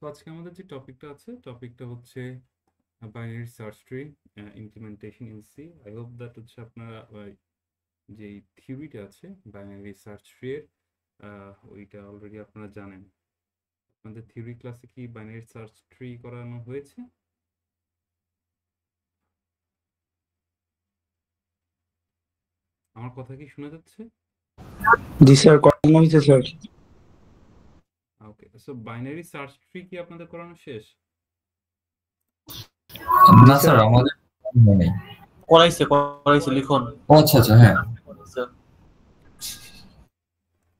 তো আজকে আমাদের যে টপিকটা আছে টপিকটা হচ্ছে binary search tree implementation in C. I hope that হচ্ছে আপনারা যে থিওরিটা আছে বাইনারি সার্চ ট্রি এর ওইটা অলরেডি আপনারা জানেন। আপনাদের থিওরি ক্লাসে কি বাইনারি সার্চ ট্রি করানো হয়েছে? আমার কথা কি শোনা যাচ্ছে? জি স্যার, করানো হয়েছে স্যার। ওকে, সো বাইনারি সার্চ ট্রি কি আপনাদের করানো শেষ? জি না স্যার, স্যার, আমাদের নেই। করাইছে লিখুন। ও আচ্ছা আচ্ছা, হ্যাঁ। স্যার,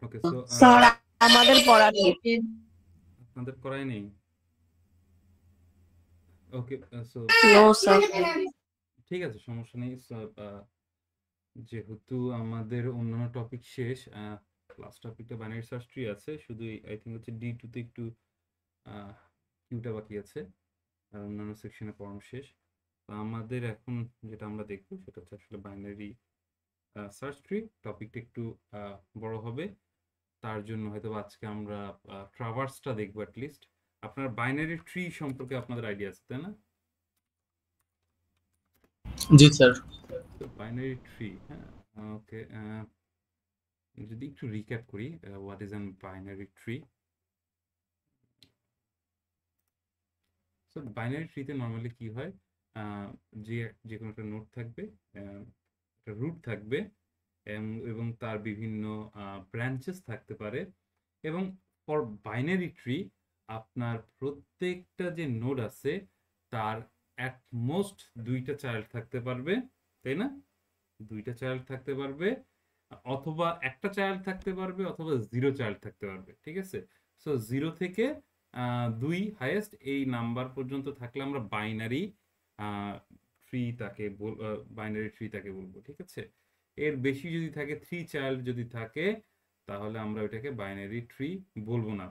ওকে, সো স্যার আমাদের পড়া নেই। আপনাদের করাই নেই। ওকে, সো নো স্যার। ঠিক আছে, সমস্যা নেই। যেহেতু আমাদের অন্যান্য টপিক শেষ, লাস্ট টপিকটা বাইনারি সার্চ ট্রি আছে, শুধু আই থিঙ্ক হচ্ছে D2 তে একটু কিউটা বাকি আছে, আর অন্যান্য সেকশনে পড়ানো শেষ। তো আমাদের এখন যেটা আমরা দেখবো সেটা হচ্ছে আসলে বাইনারি সার্চ ট্রি। টপিকটা একটু বড় হবে, তার জন্য হয়তো আজকে আমরা ট্রাভার্সটা দেখবো অ্যাটলিস্ট। আপনার বাইনারি ট্রি সম্পর্কে আপনাদের আইডিয়া আছে, তাই না? জি স্যার। তো বাইনারি ট্রি, হ্যাঁ, ওকে, যদি একটু রিক্যাপ করি, what is an binary tree. So binary ট্রিতে নর্মালি কি হয়, যে যে কোনো একটা নোড থাকবে, একটা রুট থাকবে, এবং তার বিভিন্ন ব্রাঞ্চেস থাকতে পারে। এবং ফর বাইনারি ট্রি আপনার প্রত্যেকটা যে নোড আছে তার অ্যাট মোস্ট দুইটা চাইল্ড থাকতে পারবে, তাই না? দুইটা চাইল্ড থাকতে পারবে, অথবা একটা চাইল্ড থাকতে পারবে, অথবা জিরো চাইল্ড থাকতে পারবে, ঠিক আছে? সো জিরো থেকে দুই হাইয়েস্ট এই নাম্বার পর্যন্ত থাকলে আমরা বাইনারি ট্রি তাকে বাইনারি ট্রি তাকে বলবো, ঠিক আছে? এর বেশি যদি থাকে, থ্রি চাইল্ড যদি থাকে, তাহলে আমরা ওইটাকে বাইনারি ট্রি বলবো না।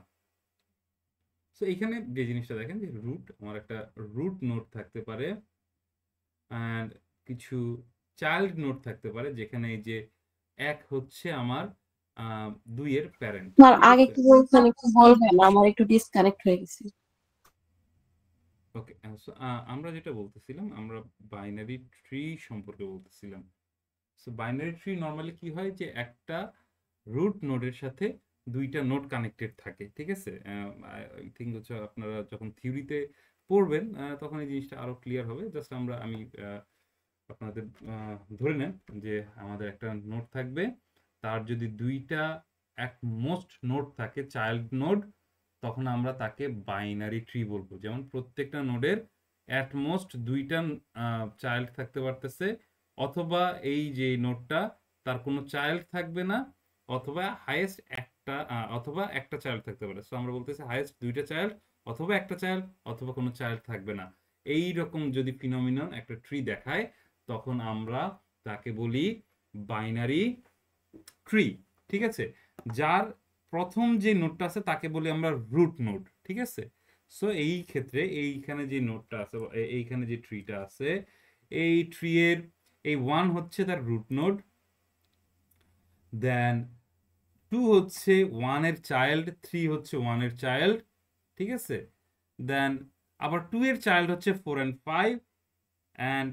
সো এখানে যে জিনিসটা দেখেন যে রুট, আমার একটা রুট নোড থাকতে পারে, অ্যান্ড কিছু চাইল্ড নোড থাকতে পারে, যেখানে এই যে এক হচ্ছে আমার দুইয়ের প্যারেন্ট, স্যার ঠিক আগে আছে? কি বলছেন একটু বলবেন, আমার একটু ডিসকানেক্ট হয়ে গেছে। ওকে, আমরা যেটা বলতেছিলাম, আমরা বাইনারি ট্রি সম্পর্কে বলতেছিলাম। সো বাইনারি ট্রি নর্মালি কি হয়, যে একটা রুট নোডের সাথে দুইটা নোড কানেক্টেড থাকে, ঠিক আছে? আই থিঙ্ক হচ্ছে আপনারা যখন থিওরিতে পড়বেন তখন এই জিনিসটা আরো ক্লিয়ার হবে। জাস্ট আমি আপনাদের ধরে নেন যে আমাদের একটা নোড থাকবে, তার যদি দুইটা এক মোস্ট নোড থাকে, চাইল্ড নোড, তখন আমরা তাকে বাইনারি ট্রি বলবো। যেমন প্রত্যেকটা নোডের অ্যাট মোস্ট দুইটা চাইল্ড থাকতে পারতেছে, অথবা এই যে নোডটা তার কোনো চাইল্ড থাকবে না, অথবা হাইয়েস্ট একটা অথবা একটা চাইল্ড থাকতে পারে। সো আমরা বলতেছি হাইয়েস্ট দুইটা চাইল্ড, অথবা একটা চাইল্ড, অথবা কোনো চাইল্ড থাকবে না। এই রকম যদি ফিনোমিনন একটা ট্রি দেখায়, তখন আমরা তাকে বলি বাইনারি ট্রি, ঠিক আছে? যার প্রথম যে নোডটা আছে তাকে বলি আমরা রুট নোড, ঠিক আছে? সো এই ক্ষেত্রে এইখানে যে নোডটা আছে, এইখানে যে ট্রিটা আছে, এই ট্রি এর এই 1 হচ্ছে তার রুট নোড, দেন 2 হচ্ছে 1 এর চাইল্ড, 3 হচ্ছে 1 এর চাইল্ড, ঠিক আছে? দেন আবার 2 এর চাইল্ড হচ্ছে 4 and 5, অ্যান্ড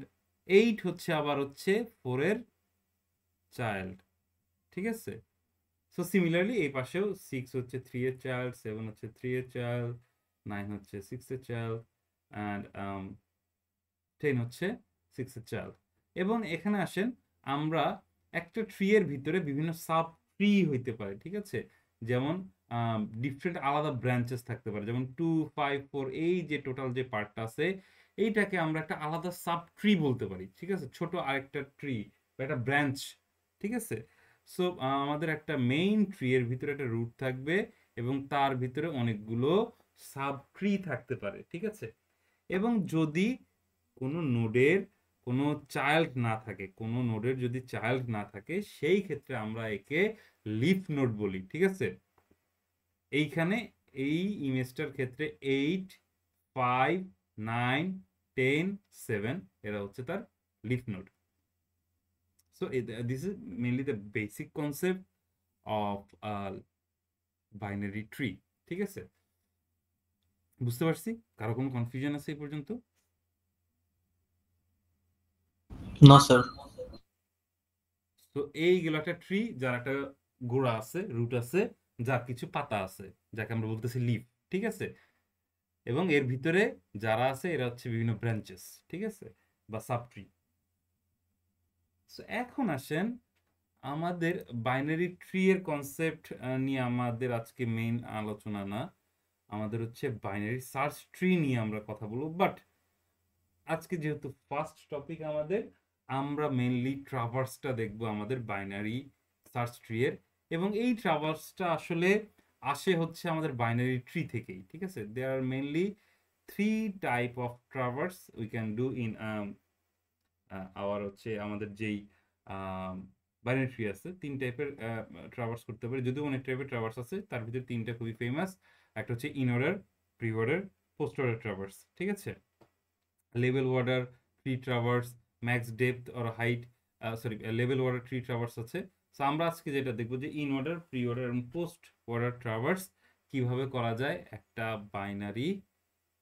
8 হচ্ছে আবার হচ্ছে 4 এর চাইল্ড, ঠিক আছে? সো সিমিলারলি এই পাশেও 6 হচ্ছে 3 এর চাইল্ড, 7 হচ্ছে 3 এর চাইল্ড, 9 হচ্ছে 6 এর চাইল্ড, অ্যান্ড 10 হচ্ছে 6 এর চাইল্ড। এবং এখানে আসেন, আমরা একটা ট্রি এর ভিতরে বিভিন্ন সাব ট্রি হইতে পারে, ঠিক আছে? যেমন ডিফারেন্ট আলাদা ব্রাঞ্চেস থাকতে পারে, যেমন 2, 5, 4 এই যে টোটাল যে পার্টটা আছে, এইটাকে আমরা একটা আলাদা সাব ট্রি বলতে পারি, ঠিক আছে? ছোট আরেকটা ট্রি বা একটা ব্রাঞ্চ, ঠিক আছে? সো আমাদের একটা মেইন ট্রি এর ভিতরে একটা রুট থাকবে, এবং তার ভিতরে অনেকগুলো সাব ট্রি থাকতে পারে, ঠিক আছে? এবং যদি কোনো নোডের কোনো চাইল্ড না থাকে, কোনো নোডের যদি চাইল্ড না থাকে, সেই ক্ষেত্রে আমরা একে লিফ নোড বলি, ঠিক আছে? এইখানে এই ইমেজটার ক্ষেত্রে 8, 5, 9, 10, 7 এরা হচ্ছে তার leaf node. So this is mainly the basic concept of binary tree, ঠিক আছে? বুঝতে পারছি? কারো কোনো কনফিউশন আছে এই পর্যন্ত? না স্যার। তো এইগুলো একটা ট্রি যার একটা গোড়া আছে, রুট আছে, যার কিছু পাতা আছে, যাকে আমরা বলতেছি লিফ। ঠিক আছে? এবং এর ভিতরে যারা আছে এরা হচ্ছে বিভিন্ন ব্রাঞ্চেস। ঠিক আছে? বা সাব ট্রি। সো এখন আসেন আমাদের বাইনারি ট্রি এর কনসেপ্ট নিয়ে আমাদের আজকে মেইন আলোচনা না, আমাদের হচ্ছে বাইনারি সার্চ ট্রি নিয়ে আমরা কথা বলবো। বাট আজকে যেহেতু ফার্স্ট টপিক আমাদের, আমরা মেইনলি ট্রাভার্সটা দেখব আমাদের বাইনারি সার্চ ট্রি এর। এবং এই ট্রাভার্সটা আসলে আসে হচ্ছে আমাদের বাইনারি ট্রি থেকেই। ঠিক আছে? দেয়ার আর মেইনলি 3 type of traverse we can do in our হচ্ছে আমাদের যেই বাইনারি ট্রি আছে, 3 টাইপের ট্রাভার্স করতে পারি। যদিও অনেক টাইপের ট্রাভার্স আছে, তার ভিতরে 3টা খুবই ফেমাস। একটা হচ্ছে in order, pre order, post order traverse. ঠিক আছে? Level order tree traverse, max depth or height, sorry level order tree traverse আছে। সো আমরা আজকে যেটা দেখবো যে ইন অর্ডার, প্রি অর্ডার এবং পোস্ট অর্ডার ট্রাভার্স কিভাবে করা যায় একটা বাইনারি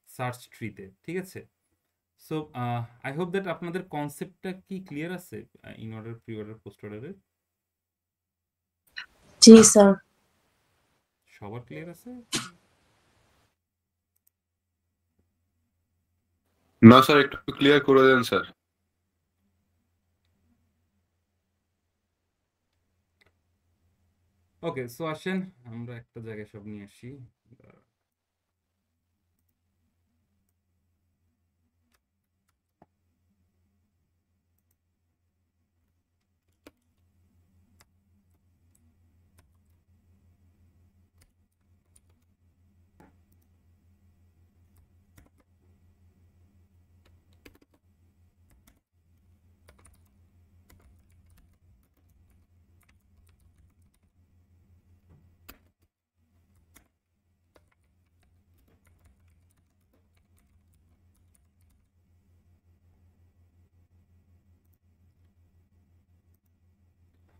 সার্চ ট্রিতে। ঠিক আছে? সো আই হোপ দ্যাট আপনাদের কনসেপ্টটা কি ক্লিয়ার আছে in order, pre order, post অর্ডারের? জি স্যার। সবার ক্লিয়ার আছে? না স্যার, একটু ক্লিয়ার করে দেন স্যার। ওকে, সো আসেন আমরা একটা জায়গায় সব নিয়ে আসি।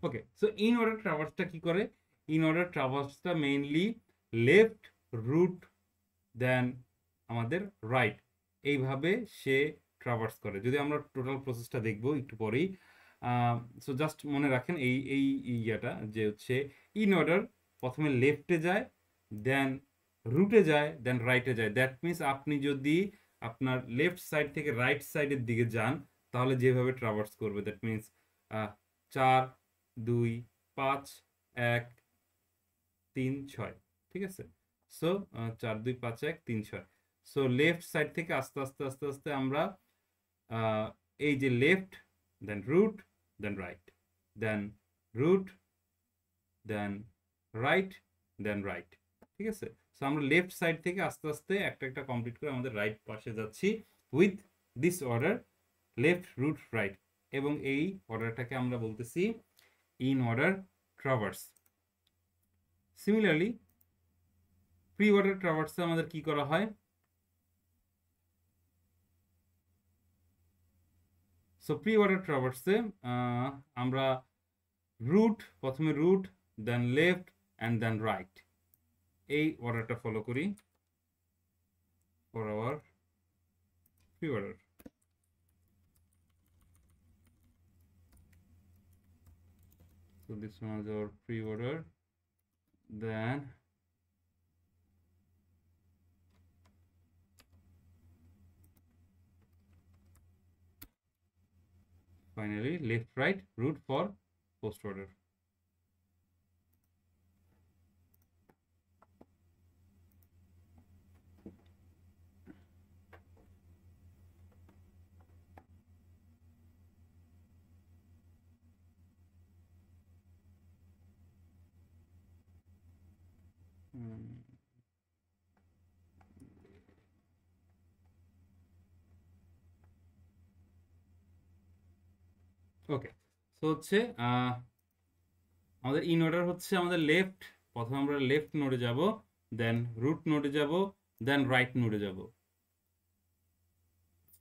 ওকে, সো ইন অর্ডার ট্রাভার্সটা কি করে? ইন অর্ডার ট্রাভার্সটা মেইনলি লেফট, রুট, দেন আমাদের রাইট, এইভাবে সে ট্রাভার্স করে। যদি আমরা টোটাল প্রসেসটা দেখবো একটু পরেই। সো জাস্ট মনে রাখেন এই এই ইয়েটা যে হচ্ছে ইন অর্ডার প্রথমে লেফটে যায়, দেন রুটে যায়, দেন রাইটে যায়। দ্যাট মিনস আপনি যদি আপনার লেফট সাইড থেকে রাইট সাইডের দিকে যান তাহলে যেভাবে ট্রাভার্স করবে, দ্যাট মিনস 4 2 5 1 3 6। ঠিক আছে? সো 4 2 5 1 3 6। সো লেফট সাইড থেকে আস্তে আস্তে আস্তে আস্তে আমরা এই যে লেফট, দেন রুট, দেন রাইট, দেন রুট, দেন রাইট, দেন রাইট। ঠিক আছে? সো আমরা লেফট সাইড থেকে আস্তে আস্তে একটা একটা কমপ্লিট করে আমাদের রাইট পাশে যাচ্ছি with this order, left, root, right. এবং এই অর্ডারটাকে আমরা বলতেছি in order traverse. Similarly pre order ট্রাভার্সে আমাদের কি করা হয়? সো প্রি অর্ডার ট্রাভার্সে আমরা রুট, প্রথমে root, then left and then right, এই অর্ডারটা ফলো করি for our preorder. So this one is our pre-order. Then finally left, right, root for post order. Okay, so হচ্ছে আমাদের in order হচ্ছে আমাদের left, প্রথমে আমরা লেফট নোডে যাব, দেন রুট নোডে যাব, দেন রাইট নোডে যাব।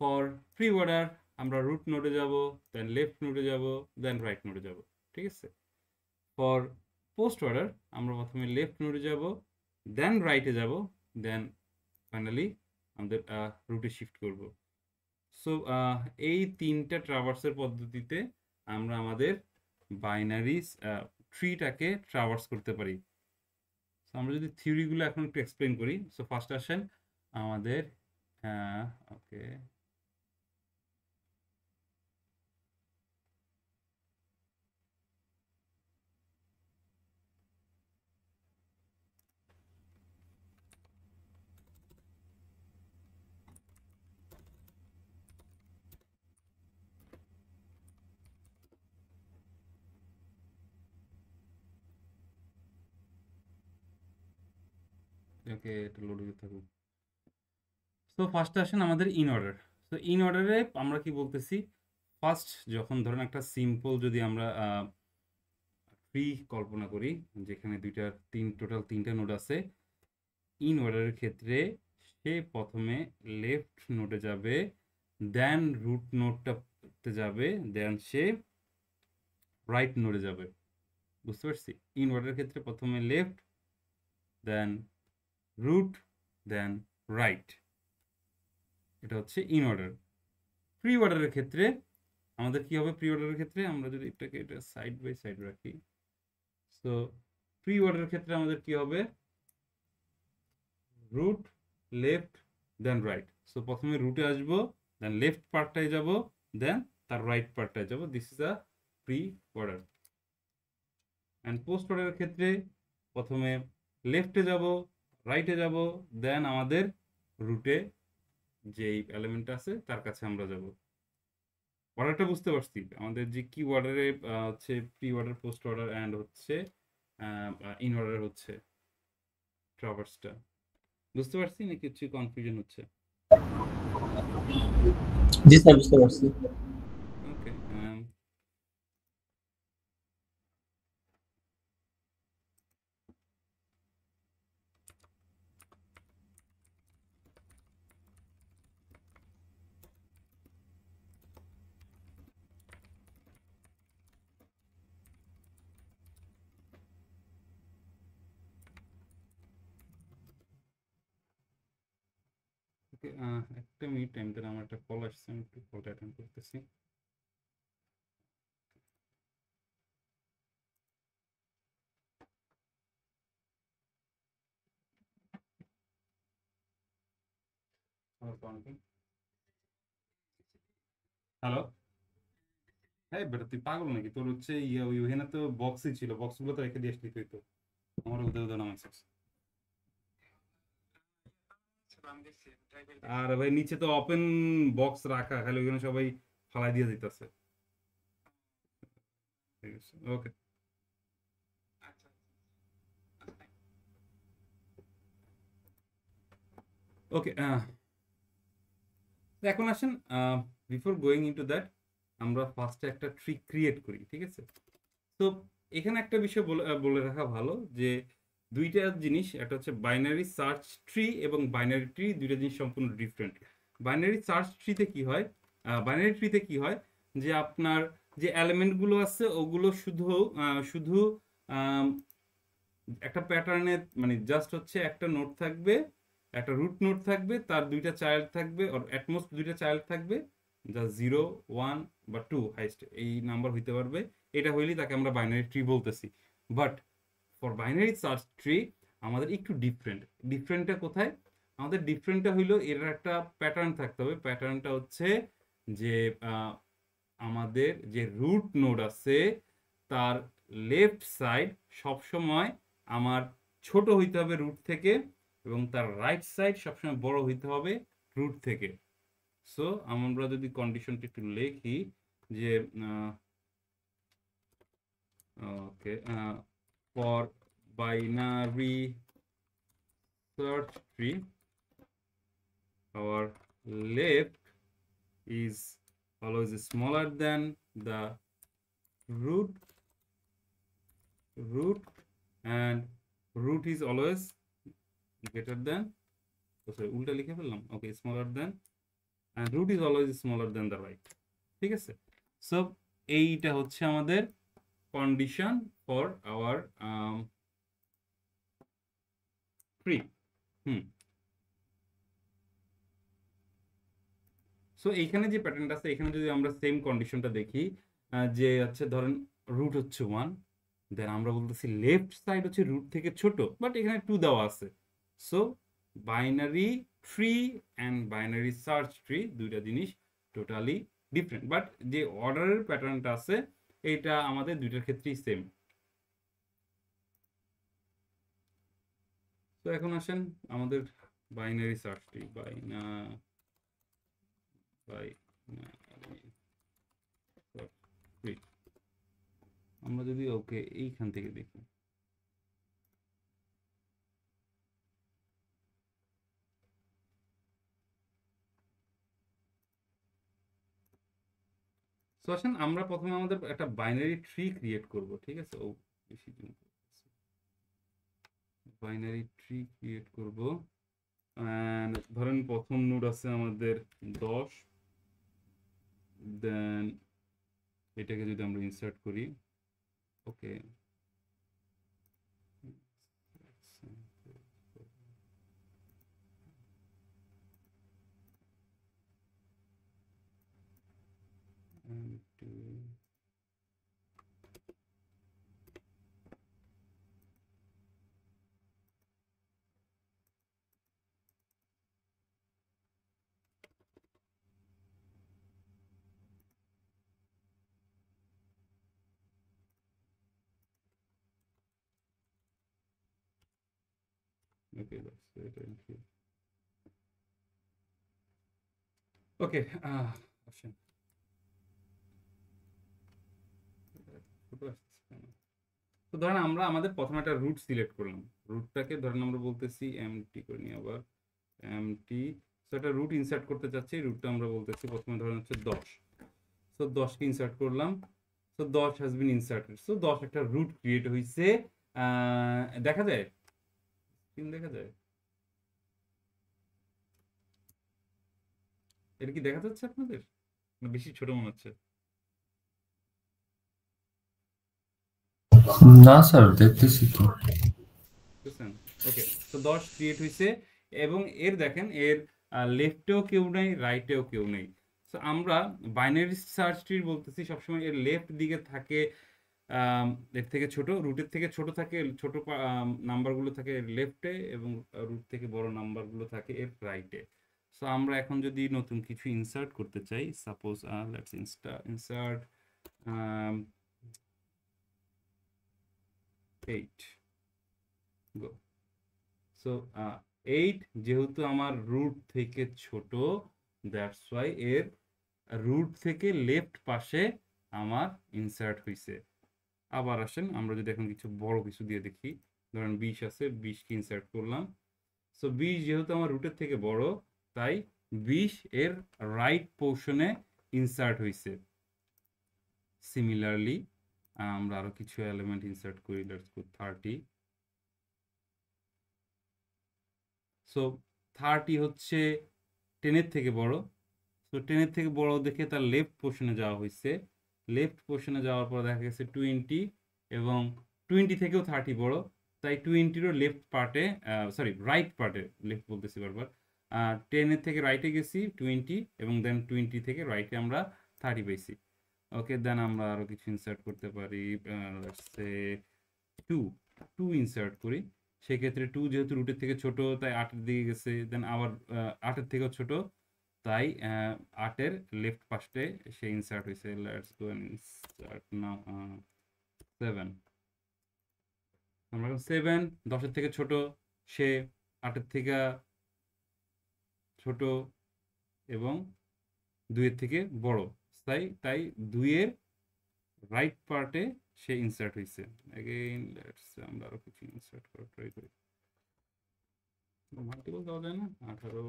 ফর প্রি অর্ডার আমরা রুট নোডে যাব, দেন লেফট নোডে যাব, দেন রাইট নোডে যাব। ঠিক আছে? ফর পোস্ট অর্ডার আমরা প্রথমে লেফট নোডে যাব, দেন রাইটে যাব, দেন ফাইনালি আমাদের রুটে শিফট করব। সো এই তিনটা ট্রাভার্সের পদ্ধতিতে আমরা আমাদের বাইনারি ট্রিটাকে ট্রাভার্স করতে পারি। সো আমরা যদি থিওরিগুলো এখন একটু এক্সপ্লেন করি। সো ফার্স্ট আসেন আমাদের ওকে ওকে এটা লোড হতে থাকুক। সো ফার্স্ট আসেন আমাদের ইন অর্ডার। সো ইন অর্ডারে আমরা কি বলতেছি, ফার্স্ট যখন ধরেন একটা সিম্পল যদি আমরা ট্রি কল্পনা করি যেখানে টোটাল তিনটা নোড আছে, ইন অর্ডারের ক্ষেত্রে সে প্রথমে লেফট নোডে যাবে, দেন রুট নোডটাতে যাবে, দেন সে রাইট নোডে যাবে। বুঝতে পারছি? ইন অর্ডারের ক্ষেত্রে প্রথমে লেফট, দেন রুট, দেন রাইট। এটা হচ্ছে ইন অর্ডার। প্রি অর্ডারের ক্ষেত্রে আমাদের কি হবে? প্রি অর্ডারের ক্ষেত্রে আমরা যদি এটা সাইড বাই সাইড রাখি, সো প্রি অর্ডারের ক্ষেত্রে আমাদের কি হবে? Root, left, then right. So প্রথমে রুটে আসবো, দেন লেফট পার্টটায় যাব, দেন তার রাইট পার্টটায় যাব। This is a pre order. And পোস্ট অর্ডারের ক্ষেত্রে প্রথমে লেফটে যাব, রাইটে যাব, দেন আমাদের রুটে যেই এলিমেন্ট আছে তার কাছে আমরা যাব। অর্ডারটা বুঝতে পারছি? আমাদের যে কি অর্ডারে হচ্ছে pre order, post order and হচ্ছে ইন অর্ডার হচ্ছে ট্রাভার্সটা। বুঝতে পারছি নাকি কিছু কনফিউশন হচ্ছে? জি স্যার, বুঝতে পারছি। ওকে ওকে একটা মিনিট টাইম দেন, আমার একটা কল আসছে, আমি একটু কলটা অ্যাটেন্ড করতেছি। হ্যালো, হ্যাঁ বেটা তুই পাগল নাকি? তোর হচ্ছে ওইখানে তো বক্সই ছিল, বক্সগুলো তো রেখে দিয়ে আসলি তুই তো। আমার উদয় উদয় নামাইছিস। আর ভাই নিচে তো ওপেন বক্স রাখা, খালি ওইখানে সবাই ফালাই দিয়ে দিতেছে। ঠিক আছে, ওকে। ওকে এখন আসেন বিফোর গোয়িং ইনটু দ্যাট আমরা ফার্স্টে একটা ট্রি ক্রিয়েট করি, ঠিক আছে? তো এখানে একটা বিষয় বলে রাখা ভালো যে দুইটা জিনিস, একটা হচ্ছে বাইনারি সার্চ ট্রি এবং বাইনারি ট্রি, দুইটা জিনিস সম্পূর্ণ ডিফারেন্ট। বাইনারি সার্চ ট্রিতে কি হয়, বাইনারি ট্রিতে কি হয় যে আপনার যে এলিমেন্টগুলো আছে ওগুলো শুধু শুধু একটা প্যাটার্নে, মানে জাস্ট হচ্ছে একটা নোড থাকবে, একটা রুট নোড থাকবে, তার দুইটা চাইল্ড থাকবে, আর অ্যাটমোস্ট দুইটা চাইল্ড থাকবে, যা 0, 1 বা 2 হাইস্ট এই নাম্বার হইতে পারবে। এটা হইলেই তাকে আমরা বাইনারি ট্রি বলতেছি। But for binary search tree আমাদের একটু ডিফারেন্টটা কোথায়? আমাদের ডিফারেন্টটা হইলো এর একটা প্যাটার্ন থাকতে হবে। প্যাটার্নটা হচ্ছে যে আমাদের যে রুট নোড আছে তার লেফট সাইড সবসময় আমার ছোট হইতে হবে রুট থেকে, এবং তার রাইট সাইড সবসময় বড় হইতে হবে রুট থেকে। সো আমরা যদি কন্ডিশনটি একটু লিখি যে okay for binary search tree our left is always smaller than the root and root is always greater than, sorry উল্টা লিখে ফেললাম, ওকে smaller than, and root is always smaller than the right। ঠিক আছে? সো এইটা হচ্ছে আমাদের condition for our tree. So এইখানে যে প্যাটার্নটা আছে এখানে যদি আমরা সেম কন্ডিশনটা দেখি যে হচ্ছে ধরেন রুট হচ্ছে 1, দেন আমরা বলতেছি লেফট সাইড হচ্ছে রুট থেকে ছোট, বাট এখানে 2 দেওয়া আছে। So binary tree and binary search tree দুইটা জিনিস টোটালি ডিফারেন্ট, বাট যে অর্ডারের প্যাটার্নটা আছে এইটা আমাদের দুইটার ক্ষেত্রেই সেম। তো এখন আসেন আমাদের বাইনারি সার্চ ট্রি আমরা যদি ওকে এইখান থেকে দেখি, তো আসেন আমরা প্রথমে আমাদের একটা বাইনারি ট্রি ক্রিয়েট করব, ঠিক আছে? ও বেশি বাইনারি ট্রি ক্রিয়েট করব। ধরেন প্রথম নোড আছে আমাদের 10, দেন এটাকে যদি আমরা ইনসার্ট করি, ওকে okay, that's it. ওকে আসেন তো ধরেন আমরা আমাদের প্রথমে একটা রুট সিলেক্ট করলাম, রুটটাকে ধরেন আমরা বলতেছি এমটি করে নিই, আবার এমটি। সো একটা রুট ইনসার্ট করতে চাচ্ছি, রুটটা আমরা বলতেছি প্রথমে ধরেন হচ্ছে 10। সো 10কে ইনসার্ট করলাম, so 10 has been inserted. So 10 একটা রুট ক্রিয়েট হয়েছে। দেখা যায় স্ক্রিন, দেখা যায় এটা কি দেখা যাচ্ছে আপনাদের? বেশি ছোট মনে হচ্ছে। না স্যার, দেখতেছি তো। বুঝছেন? ওকে, তো 10 ক্রিয়েট হয়েছে এবং এর দেখেন এর লেফটেও কেউ নেই, রাইটেও কেউ নেই। সো আমরা বাইনারি সার্চ ট্রি বলতেছি সবসময় এর লেফট দিকে থাকে এর থেকে ছোট, রুটের থেকে ছোট থাকে, ছোট নাম্বারগুলো থাকে এর লেফটে এবং রুট থেকে বড় নাম্বারগুলো থাকে এর রাইটে। সো আমরা এখন যদি নতুন কিছু ইনসার্ট করতে চাই, suppose let's insert 8, go. So 8 যেহেতু আমার রুট থেকে ছোট, দ্যাটস ওয়াই এর রুট থেকে লেফট পাশে আমার ইনসার্ট হয়েছে। আবার আসেন আমরা যদি এখন কিছু বড় কিছু দিয়ে দেখি, ধরেন 20 আছে, 20কে ইনসার্ট করলাম। সো 20 যেহেতু আমার রুটের থেকে বড়, তাই 20 এর রাইট পোর্শনে ইনসার্ট হয়েছে। সিমিলারলি আমরা আরো কিছু এলিমেন্ট ইনসার্ট করি, লেটস গো 30। সো 30 হচ্ছে 10-এর থেকে বড়। সো 10-এর থেকে বড় দেখে তার লেফট পোর্শনে যাওয়া হয়েছে। লেফট পোর্শনে যাওয়ার পর দেখা গেছে 20 এবং 20 থেকেও 30 বড়, তাই 20-রও লেফট পার্টে, সরি রাইট পার্টে, লেফট বলতেছি বারবার, 10-এর থেকে রাইটে গেছি 20 এবং দেন 20 থেকে রাইটে আমরা 30 পাইছি। ওকে, দেন আমরা আরো কিছু ইনসার্ট করতে পারি, লেটস সে 2 ইনসার্ট করি। সেক্ষেত্রে 2 যেহেতু রুটের থেকে ছোট তাই 8-এর দিকে গেছে, দেন আবার 8-এর থেকেও ছোট, তাই 8-এর লেফট পাশে সে ইনসার্ট হয়েছে। লেটস গো এন্ড ইনসার্ট নাও 7। আমরা 7 10-এর থেকে ছোট, সে 8-এর থেকে ছোট এবং 2-এর থেকে বড়, তাই 2-এর রাইট পার্টে সে ইনসার্ট হয়েছে। अगेन লেটস আমরা আরো কিছু ইনসার্ট করার ট্রাই করি। মাল্টিপল দেওয়া যায় না? 18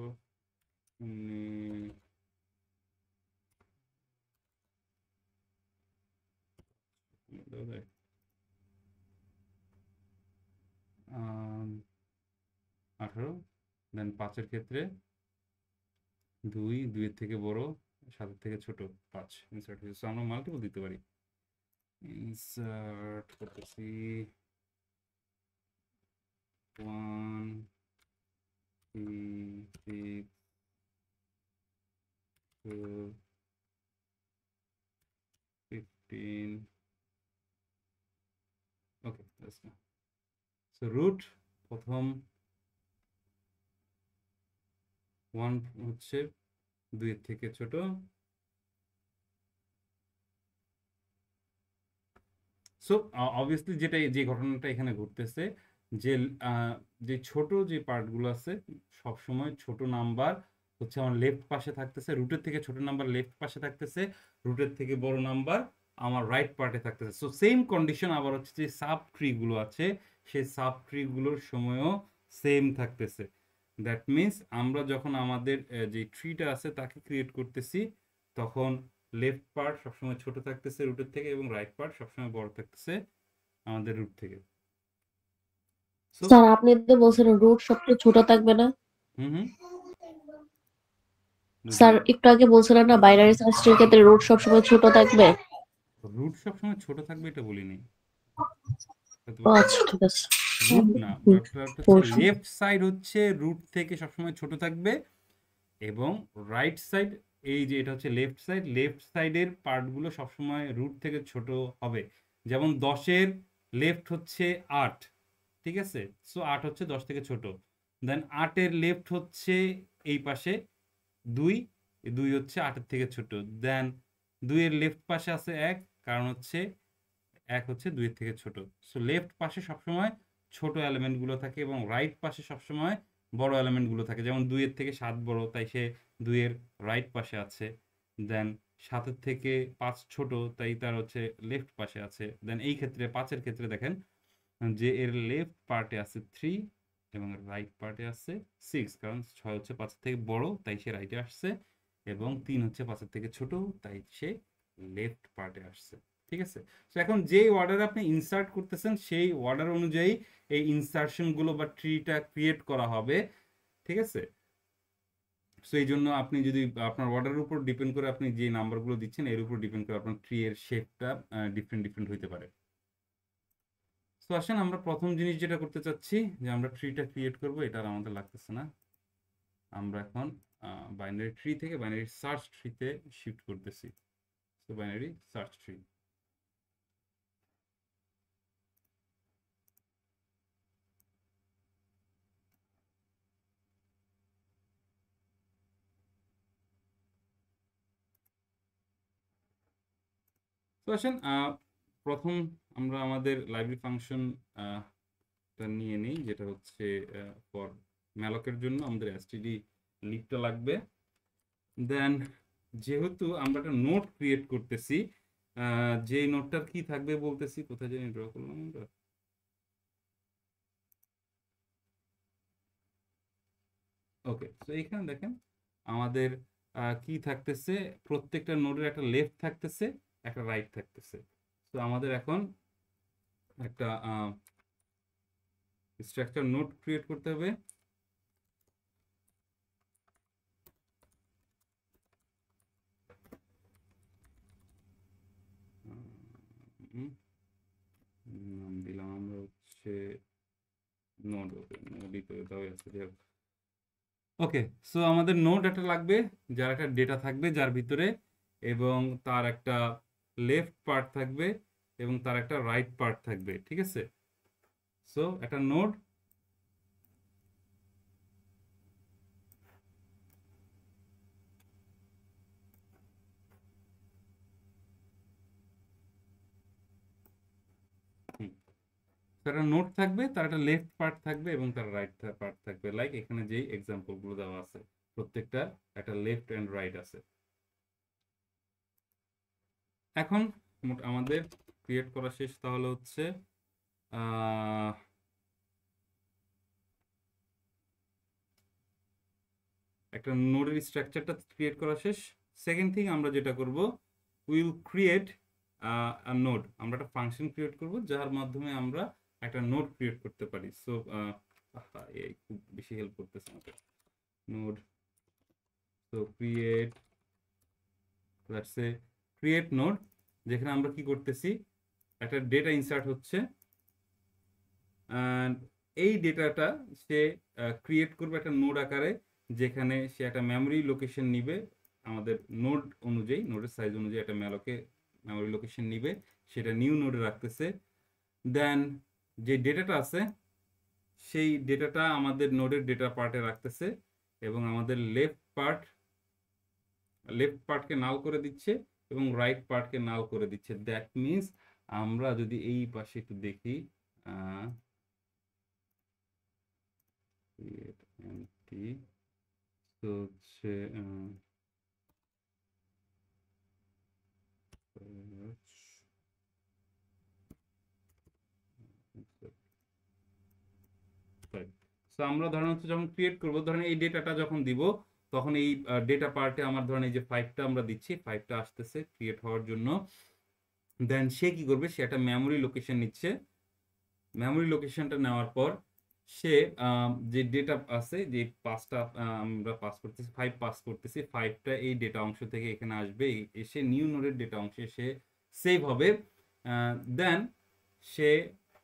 দেওয়া যায় 18, দেন 5-এর ক্ষেত্রে 2-এর থেকে বড়, 7-এর থেকে ছোট, 5 ইনসার্ট হয়েছে। সো আমরা মাল্টিপল দিতে পারি। ইনসার্ট করতেছি 1 3 6 12 সো রুট প্রথম 1 হচ্ছে 2 এর থেকে ছোট, সো অবভিয়াসলি যে ঘটনাটা এখানে ঘটতেছে যে যে ছোট যে পার্টগুলো আছে সবসময় ছোট নাম্বার হচ্ছে আমার লেফট পাশে থাকতেছে, রুটের থেকে ছোট নাম্বার লেফট পাশে থাকতেছে, রুটের থেকে বড় নাম্বার আমার রাইট পার্টে থাকতেছে। সো সেম কন্ডিশন আবার হচ্ছে যে সাব ট্রিগুলো আছে সেই সাব ট্রিগুলোর সময়ও সেম থাকতেছে। দ্যাট মিনস আমরা যখন আমাদের যে ট্রিটা আছে তাকে ক্রিয়েট করতেছি তখন লেফট পার্ট সবসময় ছোট থাকতেছে রুটের থেকে এবং রাইট পার্ট সবসময় বড় থাকতেছে আমাদের রুট থেকে। So, স্যার আপনি তো বলছেন রুট সবচেয়ে ছোট থাকবে না? হুম হুম স্যার একটু আগে বলছিলেন না বাইনারি সার্চ ট্রির ক্ষেত্রে রুট সবসময় ছোট থাকবে? রুট সবসময় ছোট থাকবে এটা বলিনি। ও আচ্ছা ঠিক আছে। রুট না, পরশু। লেফট সাইড হচ্ছে রুট থেকে সবসময় ছোট থাকবে এবং রাইট সাইড এই যে এটা হচ্ছে লেফট সাইডের পার্টগুলো সবসময় রুট থেকে ছোট হবে। যেমন 10-এর লেফট হচ্ছে 8, ঠিক আছে? সো 8 হচ্ছে 10 থেকে ছোট। দেন 8-এর লেফট হচ্ছে এই পাশে 2, 2 হচ্ছে 8-এর থেকে ছোট। দেন 2-এর লেফট পাশে আছে 1, কারণ হচ্ছে 1 হচ্ছে 2-এর থেকে ছোট। সো লেফট পাশে সবসময় ছোট এলিমেন্টগুলো থাকে এবং রাইট পাশে সবসময় বড় এলিমেন্টগুলো থাকে। যেমন 2-এর থেকে 7 বড়, তাই সে 2-এর রাইট পাশে আছে। দেন 7-এর থেকে 5 ছোট, তাই তার হচ্ছে লেফট পাশে আছে। দেন এই ক্ষেত্রে 5-এর ক্ষেত্রে দেখেন যে এর লেফট পার্টে আছে 3 এবং রাইট পার্টে আছে 6, কারণ 6 হচ্ছে 5-এর থেকে বড়, তাই সে রাইটে আসছে এবং 3 হচ্ছে 5-এর থেকে ছোট, তাই সে লেফট পার্টে আসছে। ঠিক আছে? সো এখন যেই অর্ডারে আপনি ইনসার্ট করতেছেন সেই অর্ডার অনুযায়ী এই ইনসার্শনগুলো বা ট্রিটা ক্রিয়েট করা হবে। ঠিক আছে? সো এই জন্য আপনি যদি আপনার অর্ডারের উপর ডিপেন্ড করে আপনি যে নাম্বারগুলো দিচ্ছেন এর উপর ডিপেন্ড করে আপনার ট্রি এর শেপটা ডিফারেন্ট হইতে পারে। সো আসেন আমরা প্রথম জিনিস যেটা করতে চাচ্ছি যে আমরা ট্রিটা ক্রিয়েট করব, এটা আর আমাদের লাগতেছে না। আমরা এখন বাইনারি ট্রি থেকে বাইনারি সার্চ ট্রিতে শিফট করতেছি। So binary search tree. তো আসেন প্রথম আমরা আমাদের লাইব্রেরি ফাংশন নিয়ে নিই, যেটা হচ্ছে ফর ম্যালকের জন্য আমাদের std লিখতে লাগবে। দেন যেহেতু আমরা একটা নোট ক্রিয়েট করতেছি, যে নোটটার কি থাকবে বলতেছি, কোথায় জানি ড্র করলাম আমরা। ওকে, তো এইখানে দেখেন আমাদের কি থাকতেছে, প্রত্যেকটা নোডের একটা লেফট থাকতেছে একটা রাইট থাকতেছে। তো আমাদের এখন একটা স্ট্রাকচার নোট ক্রিয়েট করতে হবে। নাম দিলাম আমরা হচ্ছে নোড। ওকে, নোডই তো এটাই আছে। ওকে, সো আমাদের নোড একটা লাগবে যার একটা ডেটা থাকবে যার ভিতরে, এবং তার একটা লেফট পার্ট থাকবে এবং তার একটা রাইট পার্ট থাকবে। ঠিক আছে? সো একটা নোড তার একটা নোড থাকবে, তার একটা লেফট পার্ট থাকবে এবং তার রাইট পার্ট থাকবে। লাইক এখানে যেই এক্সাম্পলগুলো দেওয়া আছে প্রত্যেকটা একটা লেফট অ্যান্ড রাইট আছে। এখন আমাদের ক্রিয়েট করা শেষ, তাহলে হচ্ছে একটা নোডের স্ট্রাকচারটা ক্রিয়েট করা শেষ। সেকেন্ড থিং আমরা যেটা করব, উইল ক্রিয়েট আ নোড। আমরা একটা ফাংশন ক্রিয়েট করব যার মাধ্যমে আমরা একটা নোড ক্রিয়েট করতে পারি। সো এই খুব বেশি হেল্প করতেছে আমাদের node. So create, let's say create node, যেখানে আমরা কি করতেছি একটা ডেটা ইনসার্ট হচ্ছে, অ্যান্ড এই ডেটাটা সে ক্রিয়েট করবে একটা নোড আকারে, যেখানে সে একটা মেমোরি লোকেশন নিবে আমাদের নোড অনুযায়ী, নোডের সাইজ অনুযায়ী একটা মেমোরি লোকেশন নিবে, সেটা নিউ নোডে রাখতেছে। দেন যে ডেটাটা আছে সেই ডেটাটা আমাদের নোডের ডেটা পার্টে রাখতেছে এবং আমাদের লেফট পার্টকে নাল করে দিচ্ছে এবং রাইট পার্টকে নাল করে দিচ্ছে। দ্যাট মিনস আমরা যদি এই পাশে একটু দেখি create empty, তো হচ্ছে সো আমরা ধরেন হচ্ছে যখন ক্রিয়েট করব, ধরেন এই ডেটাটা যখন দিব তখন এই ডেটা পার্টে আমার ধরেন এই যে 5টা আমরা দিচ্ছি, 5টা আসতেছে ক্রিয়েট হওয়ার জন্য। দেন সে কি করবে, সে একটা মেমোরি লোকেশন নিচ্ছে। মেমোরি লোকেশনটা নেওয়ার পর সে যে ডেটা আছে, যে 5টা আমরা পাস করতেছি, 5 পাস করতেছি, 5টা এই ডেটা অংশ থেকে এখানে আসবে, এসে নিউ নোডের ডেটা অংশে সে সেভ হবে। দেন সে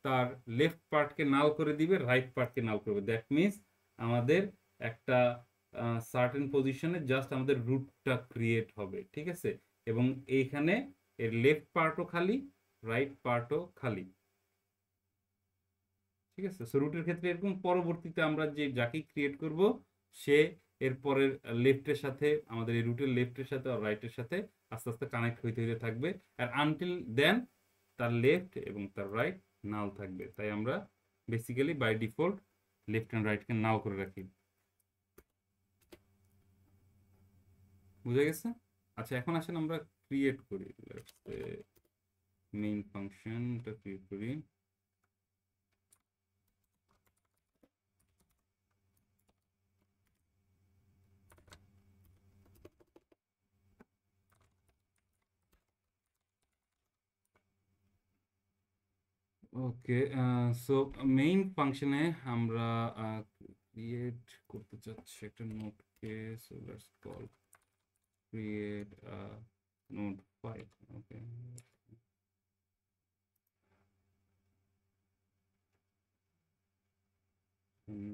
তার লেফট পার্টকে নাল করে দিবে, রাইট পার্টকে নাল করবে। দ্যাট মিনস আমাদের একটা সার্টেন পজিশনে জাস্ট আমাদের রুটটা ক্রিয়েট হবে, ঠিক আছে? এবং এইখানে এর লেফট পার্টও খালি, রাইট পার্টও খালি, ঠিক আছে? সো রুটের ক্ষেত্রে এরকম পরবর্তীতে আমরা যে যাকে ক্রিয়েট করব সে এর পরের লেফটের সাথে, আমাদের এই রুটের লেফটের সাথে আর রাইটের সাথে আস্তে আস্তে কানেক্ট হইতে হইতে থাকবে। আর আনটিল দেন তার লেফট এবং তার রাইট নাল থাকবে। তাই আমরা basically by default left and রাইটকে নাও করে রাখি। বুঝা গেছে? আচ্ছা, এখন আসেন আমরা ক্রিয়েট করি। মেইন ফাংশনটা ক্রিয়েট করি। ওকে, সো মেইন ফাংশনে আমরা ক্রিয়েট করতে চাচ্ছি একটা নোডকে। So let's call create node 5। Okay,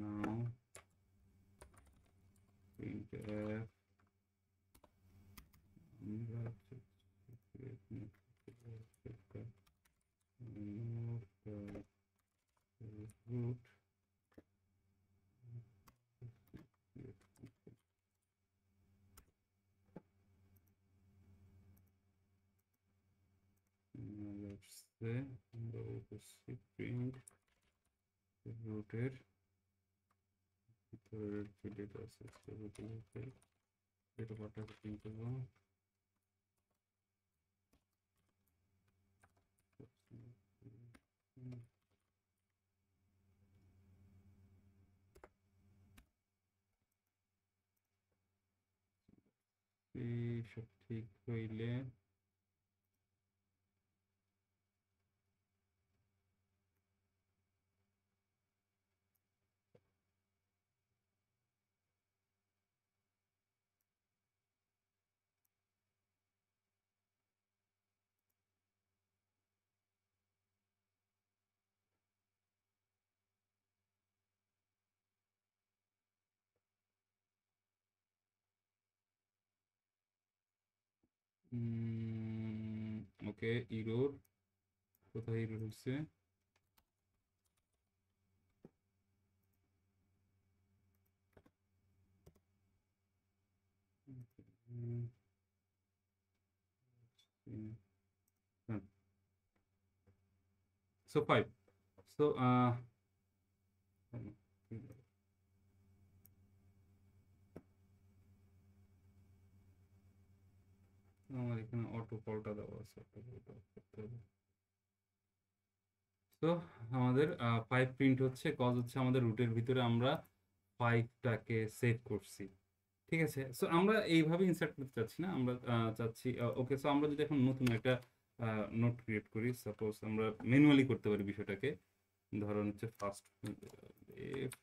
now printf আমরা create node root let's say আমরা বলতেছি print রুটের ভিতরের যে ডেটা আছে ডেটা পার্টটাকে প্রিন্ট করব। সব ঠিক হইলে ওকে, ইরোর কোথায় ইরোর হচ্ছে? So 5. So আমার এখানে অটো কলটা দেওয়া আছে, তো আমাদের 5 প্রিন্ট হচ্ছে, কজ হচ্ছে আমাদের রুটের ভিতরে আমরা 5টাকে সেভ করছি, ঠিক আছে? সো আমরা এইভাবে ইনসার্ট করতে চাচ্ছি না, আমরা চাচ্ছি ওকে। সো আমরা যদি এখন নতুন একটা নোট ক্রিয়েট করি, সাপোজ আমরা ম্যানুয়ালি করতে পারি বিষয়টাকে। ধরুন হচ্ছে ফার্স্ট লেফট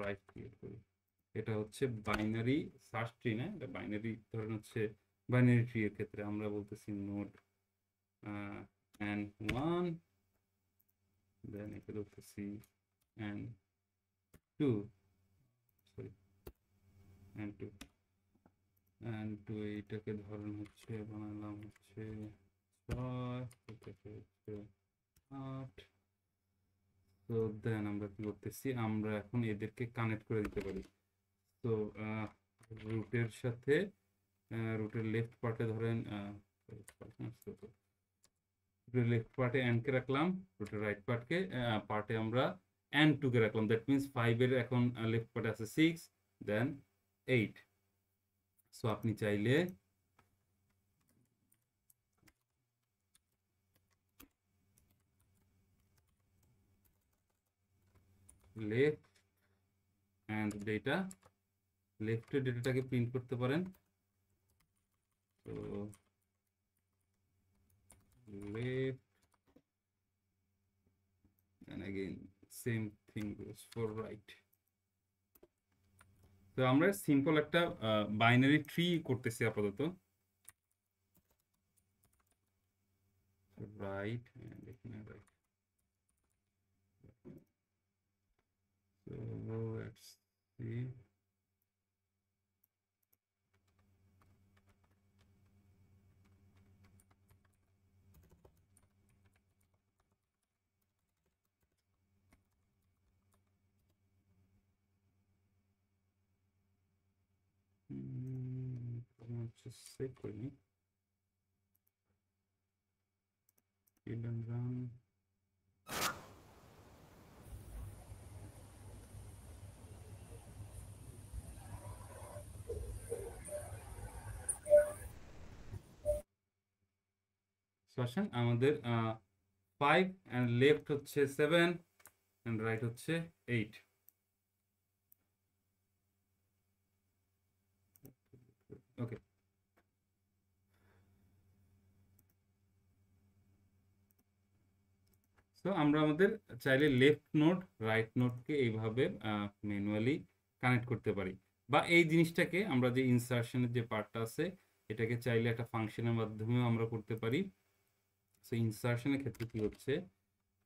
রাইট ক্রিয়েট করি। এটা হচ্ছে বাইনারি সার্চ ট্রি না, এটা বাইনারি, ধরেন হচ্ছে বাইনারি ট্রি এর ক্ষেত্রে আমরা বলতেছি নোড n1, দেন একে ধরতেছি n2, সরি n2, এইটাকে ধরেন হচ্ছে বানালাম হচ্ছে 6, ওকে। তো দেন আমরা কি করতেছি, আমরা এখন এদেরকে কানেক্ট করে দিতে পারি। তো রুটের সাথে রুটের লেফট পার্টে ধরেন রুটের লেফট পার্টে এনকে রাখলাম, রুটের রাইট পার্টে আমরা n2 কে রাখলাম। দ্যাট মিনস 5 এর এখন লেফট পার্টে আছে 6 দেন 8। সো আপনি চাইলে লেফট অ্যান্ড ডেটা, লেফটের ডেটাটাকে প্রিন্ট করতে পারেন। তো left and again same thing goes for right. তো আমরা সিম্পল একটা বাইনারি ট্রি করতেছি আপাতত। রাইট এন্ড এখানে right. So let's see. Just save করে নিই। Kill and run. আসেন আমাদের 5 and left হচ্ছে 7 and right হচ্ছে 8। ওকে, তো আমরা আমাদের চাইলে লেফট নোড রাইট নোডকে এইভাবে ম্যানুয়ালি কানেক্ট করতে পারি, বা এই জিনিসটাকে আমরা যে ইনসারশনের যে পার্টটা আছে এটাকে চাইলে একটা ফাংশনের মাধ্যমেও আমরা করতে পারি। সো ইনসারশনের ক্ষেত্রে কি হচ্ছে,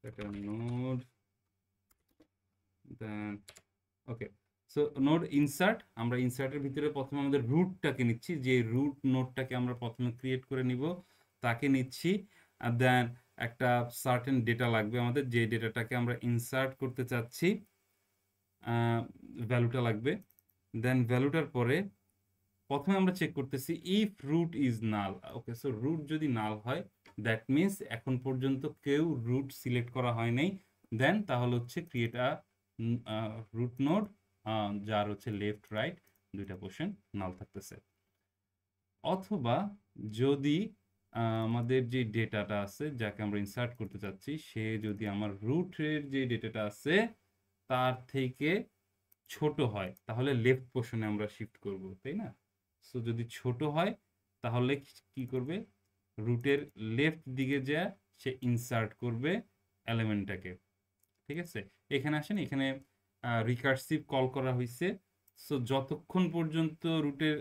একটা নোড দেন ওকে। সো নোড ইনসার্ট, আমরা ইনসার্টের ভিতরে প্রথমে আমাদের রুটটাকে নিচ্ছি, যে রুট নোডটাকে আমরা প্রথমে ক্রিয়েট করে নিব তাকে নিচ্ছি। আর দেন একটা সার্টেন ডেটা লাগবে আমাদের, যে ডেটাটাকে আমরা ইনসার্ট করতে চাচ্ছি ভ্যালুটা লাগবে। দেন ভ্যালুটার পরে প্রথমে আমরা চেক করতেছি if root is null. Okay, so root যদি নাল হয় দ্যাট মিনস এখন পর্যন্ত কেউ রুট সিলেক্ট করা হয় নাই, দেন তাহলে হচ্ছে ক্রিয়েট আ রুট নোড যার হচ্ছে লেফট রাইট দুইটা পোর্শন নাল থাকতেছে। অথবা যদি আমাদের যে ডেটাটা আছে যাকে আমরা ইনসার্ট করতে চাচ্ছি সে যদি আমার রুটের যে ডেটাটা আছে তার থেকে ছোট হয় তাহলে লেফট পোর্শনে আমরা শিফট করব, তাই না? সো যদি ছোট হয় তাহলে কি করবে, রুটের লেফট দিকে যা সে ইনসার্ট করবে এলিমেন্টটাকে। ঠিক আছে, এখানে আসেন, এখানে রিকার্সিভ কল করা হয়েছে। সো যতক্ষণ পর্যন্ত রুটের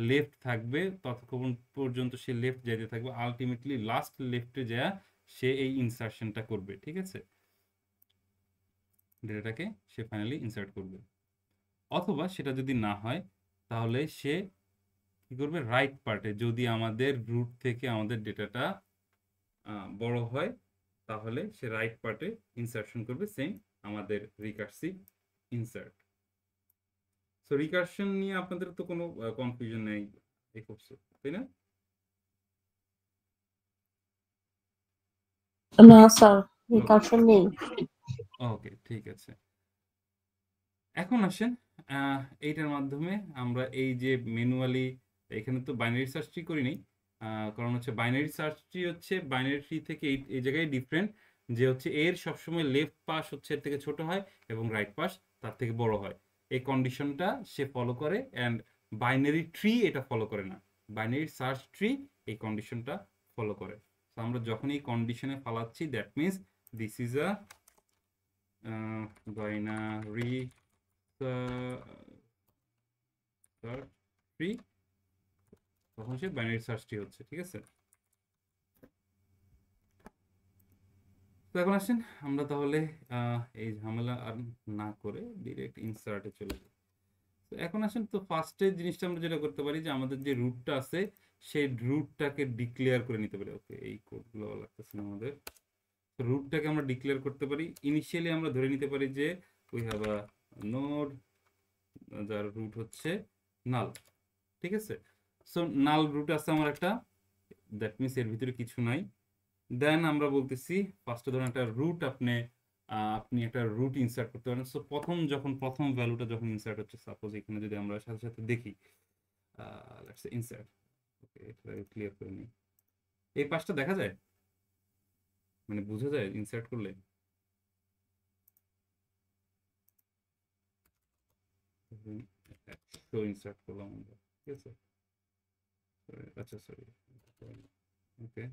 লেফট থাকবে ততক্ষণ পর্যন্ত সে লেফট যেতে থাকবে, আলটিমেটলি লাস্ট লেফটে যা সে এই ইনসার্শনটা করবে। ঠিক আছে, ডেটাটাকে সে ফাইনালি ইনসার্ট করবে। অথবা সেটা যদি না হয় তাহলে সে কি করবে, রাইট পার্টে যদি আমাদের রুট থেকে আমাদের ডেটাটা বড় হয় তাহলে সে রাইট পার্টে ইনসার্শন করবে, সেম আমাদের রিকার্সিভ ইনসার্ট। সো রিকার্শন নিয়ে আপনাদের তো কোনো কনফিউশন নেই এই কোর্সে, তাই না? না স্যার, রিকারশন নেই। ওকে, ঠিক আছে। এখন আসেন এইটার মাধ্যমে আমরা এই যে ম্যানুয়ালি, এখানে তো বাইনারি সার্চ ট্রি করি নাই, কারণ হচ্ছে বাইনারি সার্চ ট্রি হচ্ছে বাইনারি ট্রি থেকে এই জায়গায় ডিফারেন্ট, যে হচ্ছে এর সবসময় লেফট পাশ হচ্ছে এর থেকে ছোট হয় এবং রাইট পাশ তার থেকে বড় হয়। এই কন্ডিশনটা সে ফলো করে, অ্যান্ড বাইনারি ট্রি এটা ফলো করে না। বাইনারি সার্চ ট্রি এই কন্ডিশনটা ফলো করে। তো আমরা যখন এই কন্ডিশনে ফালাচ্ছি that means this is a binary search tree, তখন সে বাইনারি সার্চ ট্রি হচ্ছে। ঠিক আছে, তো এখন আসেন আমরা তাহলে এই ঝামেলা আর না করে ডিরেক্ট ইনসার্টে চলে যাই। তো এখন আসেন, তো ফার্স্টে জিনিসটা আমরা যেটা করতে পারি যে আমাদের যে রুটটা আছে সেই রুটটাকে ডিক্লেয়ার করে নিতে পারি। ওকে, এই কোডগুলো লাগতেছে না আমাদের। তো রুটটাকে আমরা ডিক্লেয়ার করতে পারি। ইনিশিয়ালি আমরা ধরে নিতে পারি যে উই হ্যাভ আ নোড যার রুট হচ্ছে নাল, ঠিক আছে। সো নাল রুট আছে আমার একটা, দ্যাট মিনস এর ভিতরে কিছু নাই। দেন আমরা বলতেছি ফার্স্টে ধরুন একটা রুট আপনি একটা রুট ইনসার্ট করতে পারেন। সো প্রথম ভ্যালুটা যখন ইনসার্ট হচ্ছে, সাপোজ এখানে যদি আমরা সাথে সাথে দেখি লেটস সে ইনসার্ট, ওকে এটা ক্লিয়ার করে নিই। এই পাশটা দেখা যায়, মানে বোঝা যায় ইনসার্ট করলে? তো ইনসার্ট করলাম আমরা, ঠিক আছে। আচ্ছা সরি, ওকে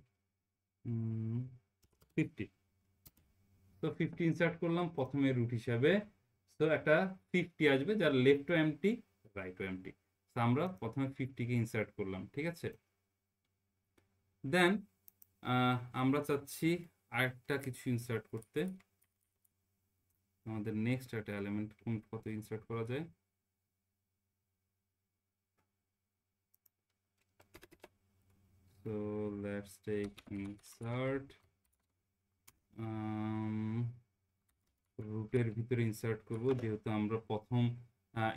50। তো 50 ইনসার্ট করলাম প্রথমে রুট হিসাবে। তো একটা 50 আসবে যার লেফটও এমটি রাইটও এমটি। তো আমরা প্রথমে 50 কে ইনসার্ট করলাম, ঠিক আছে। দেন আমরা চাচ্ছি আরেকটা কিছু ইনসার্ট করতে। আমাদের নেক্সট একটা এলিমেন্ট কত ইনসার্ট করা যায়? So let's take insert রুটের ভিতরে ইনসার্ট করব, যেহেতু আমরা প্রথম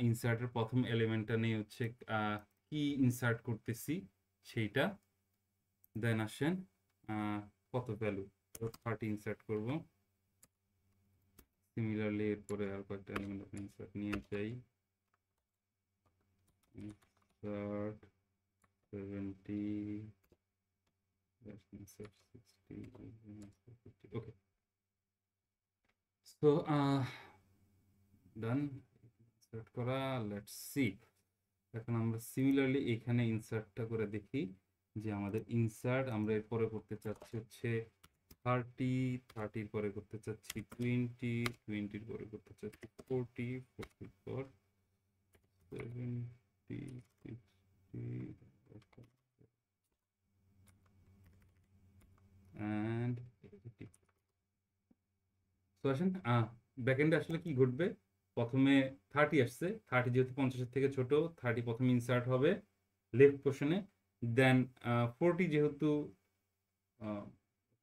ইনসার্টের প্রথম এলিমেন্টটা নিয়ে হচ্ছে কি ইনসার্ট করতেছি সেইটা। দেন আসেন কত ভ্যালু 30 ইনসার্ট করব। সিমিলারলি এরপরে আর কয়েকটা এলিমেন্ট আপনি ইনসার্ট নিয়ে যাই। Insert 70, insert 60, okay. So done insert করা। লেটস সি এখন আমরা সিমিলারলি এখানে ইনসার্টটা করে দেখি যে আমাদের ইনসার্ট আমরা এরপরে করতে চাচ্ছি হচ্ছে 30 পরে করতে চাচ্ছি 20 পরে করতে চাচ্ছি 40 পর 70 60 and 80। সো আসেন ব্যাকএন্ডে আসলে কি ঘটবে, প্রথমে 30 আসছে, 30 যেহেতু 50-এর থেকে ছোট, 30 প্রথমে ইনসার্ট হবে লেফট পোর্শনে। দেন 40 যেহেতু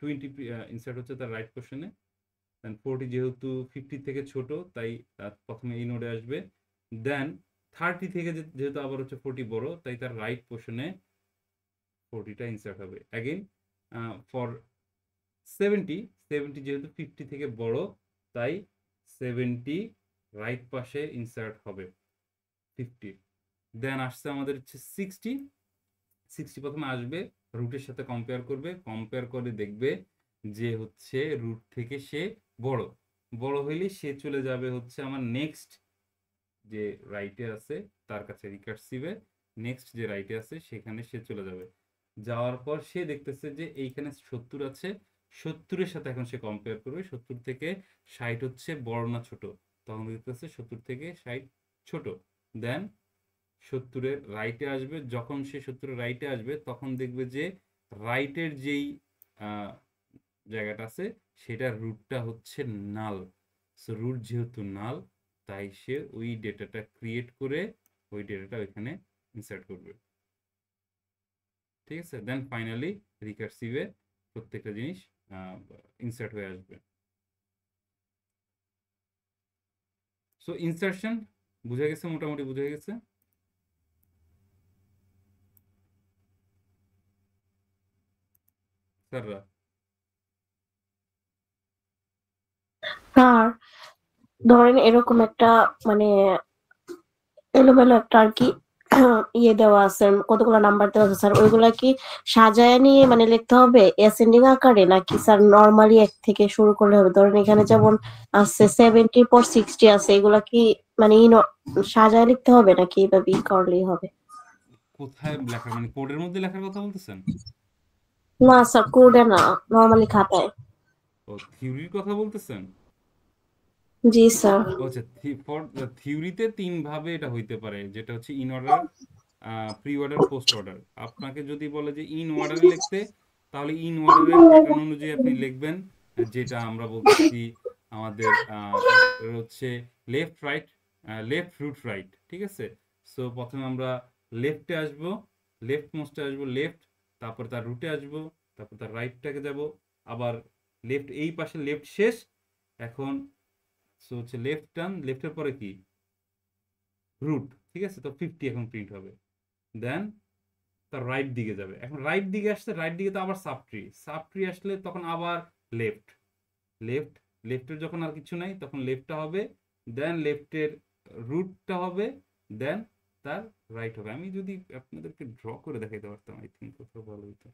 20 ইনসার্ট হচ্ছে তার রাইট পোর্শনে। দেন 40 যেহেতু 50 থেকে ছোট, তাই প্রথমে এই নোডে আসবে। দেন 30 থেকে যেহেতু আবার হচ্ছে 40 বড়, তাই তার রাইট পোর্শনে 40টা ইনসার্ট হবে। অ্যাগেন ফর 70 যেহেতু 50 থেকে বড়, তাই 70 রাইট পাশে ইনসার্ট হবে 50। দেন আসছে আমাদের হচ্ছে 60 প্রথমে আসবে, রুটের সাথে কম্পেয়ার করবে, কম্পেয়ার করে দেখবে যে হচ্ছে রুট থেকে সে বড় হইলে সে চলে যাবে হচ্ছে আমার নেক্সট যে রাইটে আছে তার কাছে রিকার্সিভে, নেক্সট যে রাইটে আছে সেখানে সে চলে যাবে। যাওয়ার পর সে দেখতেছে যে এইখানে 70 আছে, 70-এর সাথে এখন সে কম্পেয়ার করবে 70 থেকে 60 হচ্ছে বড় না ছোট, তখন দেখতেছে 70 থেকে 60 ছোট। দেন 70-এর রাইটে আসবে, যখন সে 70-এর রাইটে আসবে তখন দেখবে যে রাইটের যেই জায়গাটা আছে সেটার রুটটা হচ্ছে নাল। সো রুট যেহেতু নাল, তাই সে ওই ডেটাটা ক্রিয়েট করে ওই ডেটাটা ওইখানে ইনসার্ট করবে, ঠিক আছে। দেন ফাইনালি রিকার্সিভে প্রত্যেকটা জিনিস ইনসার্ট হয়ে আসবে। সো ইনসার্শন বুঝা গেছে, মোটামুটি বুঝা গেছে। স্যাররা আর ধরেন এরকম একটা মানে এলোমেলো একটা আর কি ইয়ে দেওয়া আছে, কতগুলো নাম্বার দেওয়া আছে স্যার, ওইগুলা কি সাজায় নিয়ে মানে লিখতে হবে অ্যাসেন্ডিং আকারে, নাকি স্যার নরমালি এক থেকে শুরু করলে হবে? ধরেন এখানে যেমন আছে 70 পর 60 আছে, এগুলা কি মানে সাজায় লিখতে হবে নাকি এভাবে করলেই হবে? কোথায় লেখা, মানে কোডের মধ্যে লেখার কথা বলতেছেন? না স্যার, কোডে না, নরমালি খাতায়। ও থিওরির কথা বলতেছেন? জি স্যার। আচ্ছা, ফর থিওরিতে 3 ভাবে এটা হইতে পারে, যেটা হচ্ছে in order, pre order, post order. আপনাকে যদি বলে যে ইন অর্ডারে লিখতে, তাহলে ইন অর্ডারের প্যাটার্ন অনুযায়ী আপনি লিখবেন, যেটা আমরা বলতেছি আমাদের হচ্ছে left right, left root right, ঠিক আছে। সো প্রথমে আমরা লেফটে আসবো, লেফট মোস্টে আসবো লেফট, তারপর তার রুটে আসবো, তারপর তার রাইটটাকে যাব, আবার লেফট এই পাশে লেফট শেষ। এখন সো হচ্ছে লেফট টার্ন, লেফটের পরে কি রুট, ঠিক আছে, তো 50 এখন প্রিন্ট হবে। দেন তার রাইট দিকে যাবে, এখন রাইট দিকে আসছে, রাইট দিকে তো আবার সাব ট্রি আসলে তখন আবার লেফট লেফট লেফটের যখন আর কিছু নাই তখন লেফটটা হবে, দেন লেফটের রুটটা হবে, দেন তার রাইট হবে। আমি যদি আপনাদেরকে ড্র করে দেখাইতে পারতাম আই থিঙ্ক কোথাও ভালো হতো।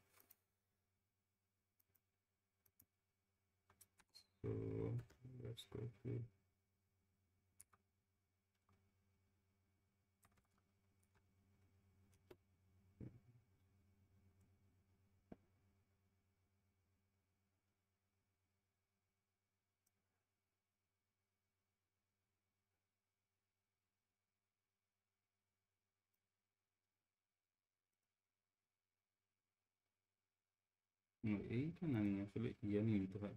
So let's go to এইটা না, আমি আসলে ইয়া নিয়ে নিতে হয়।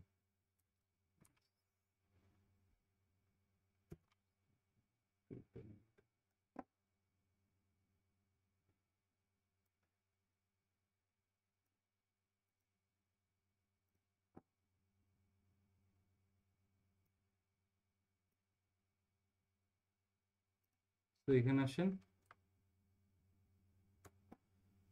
তো এখানে আসেন,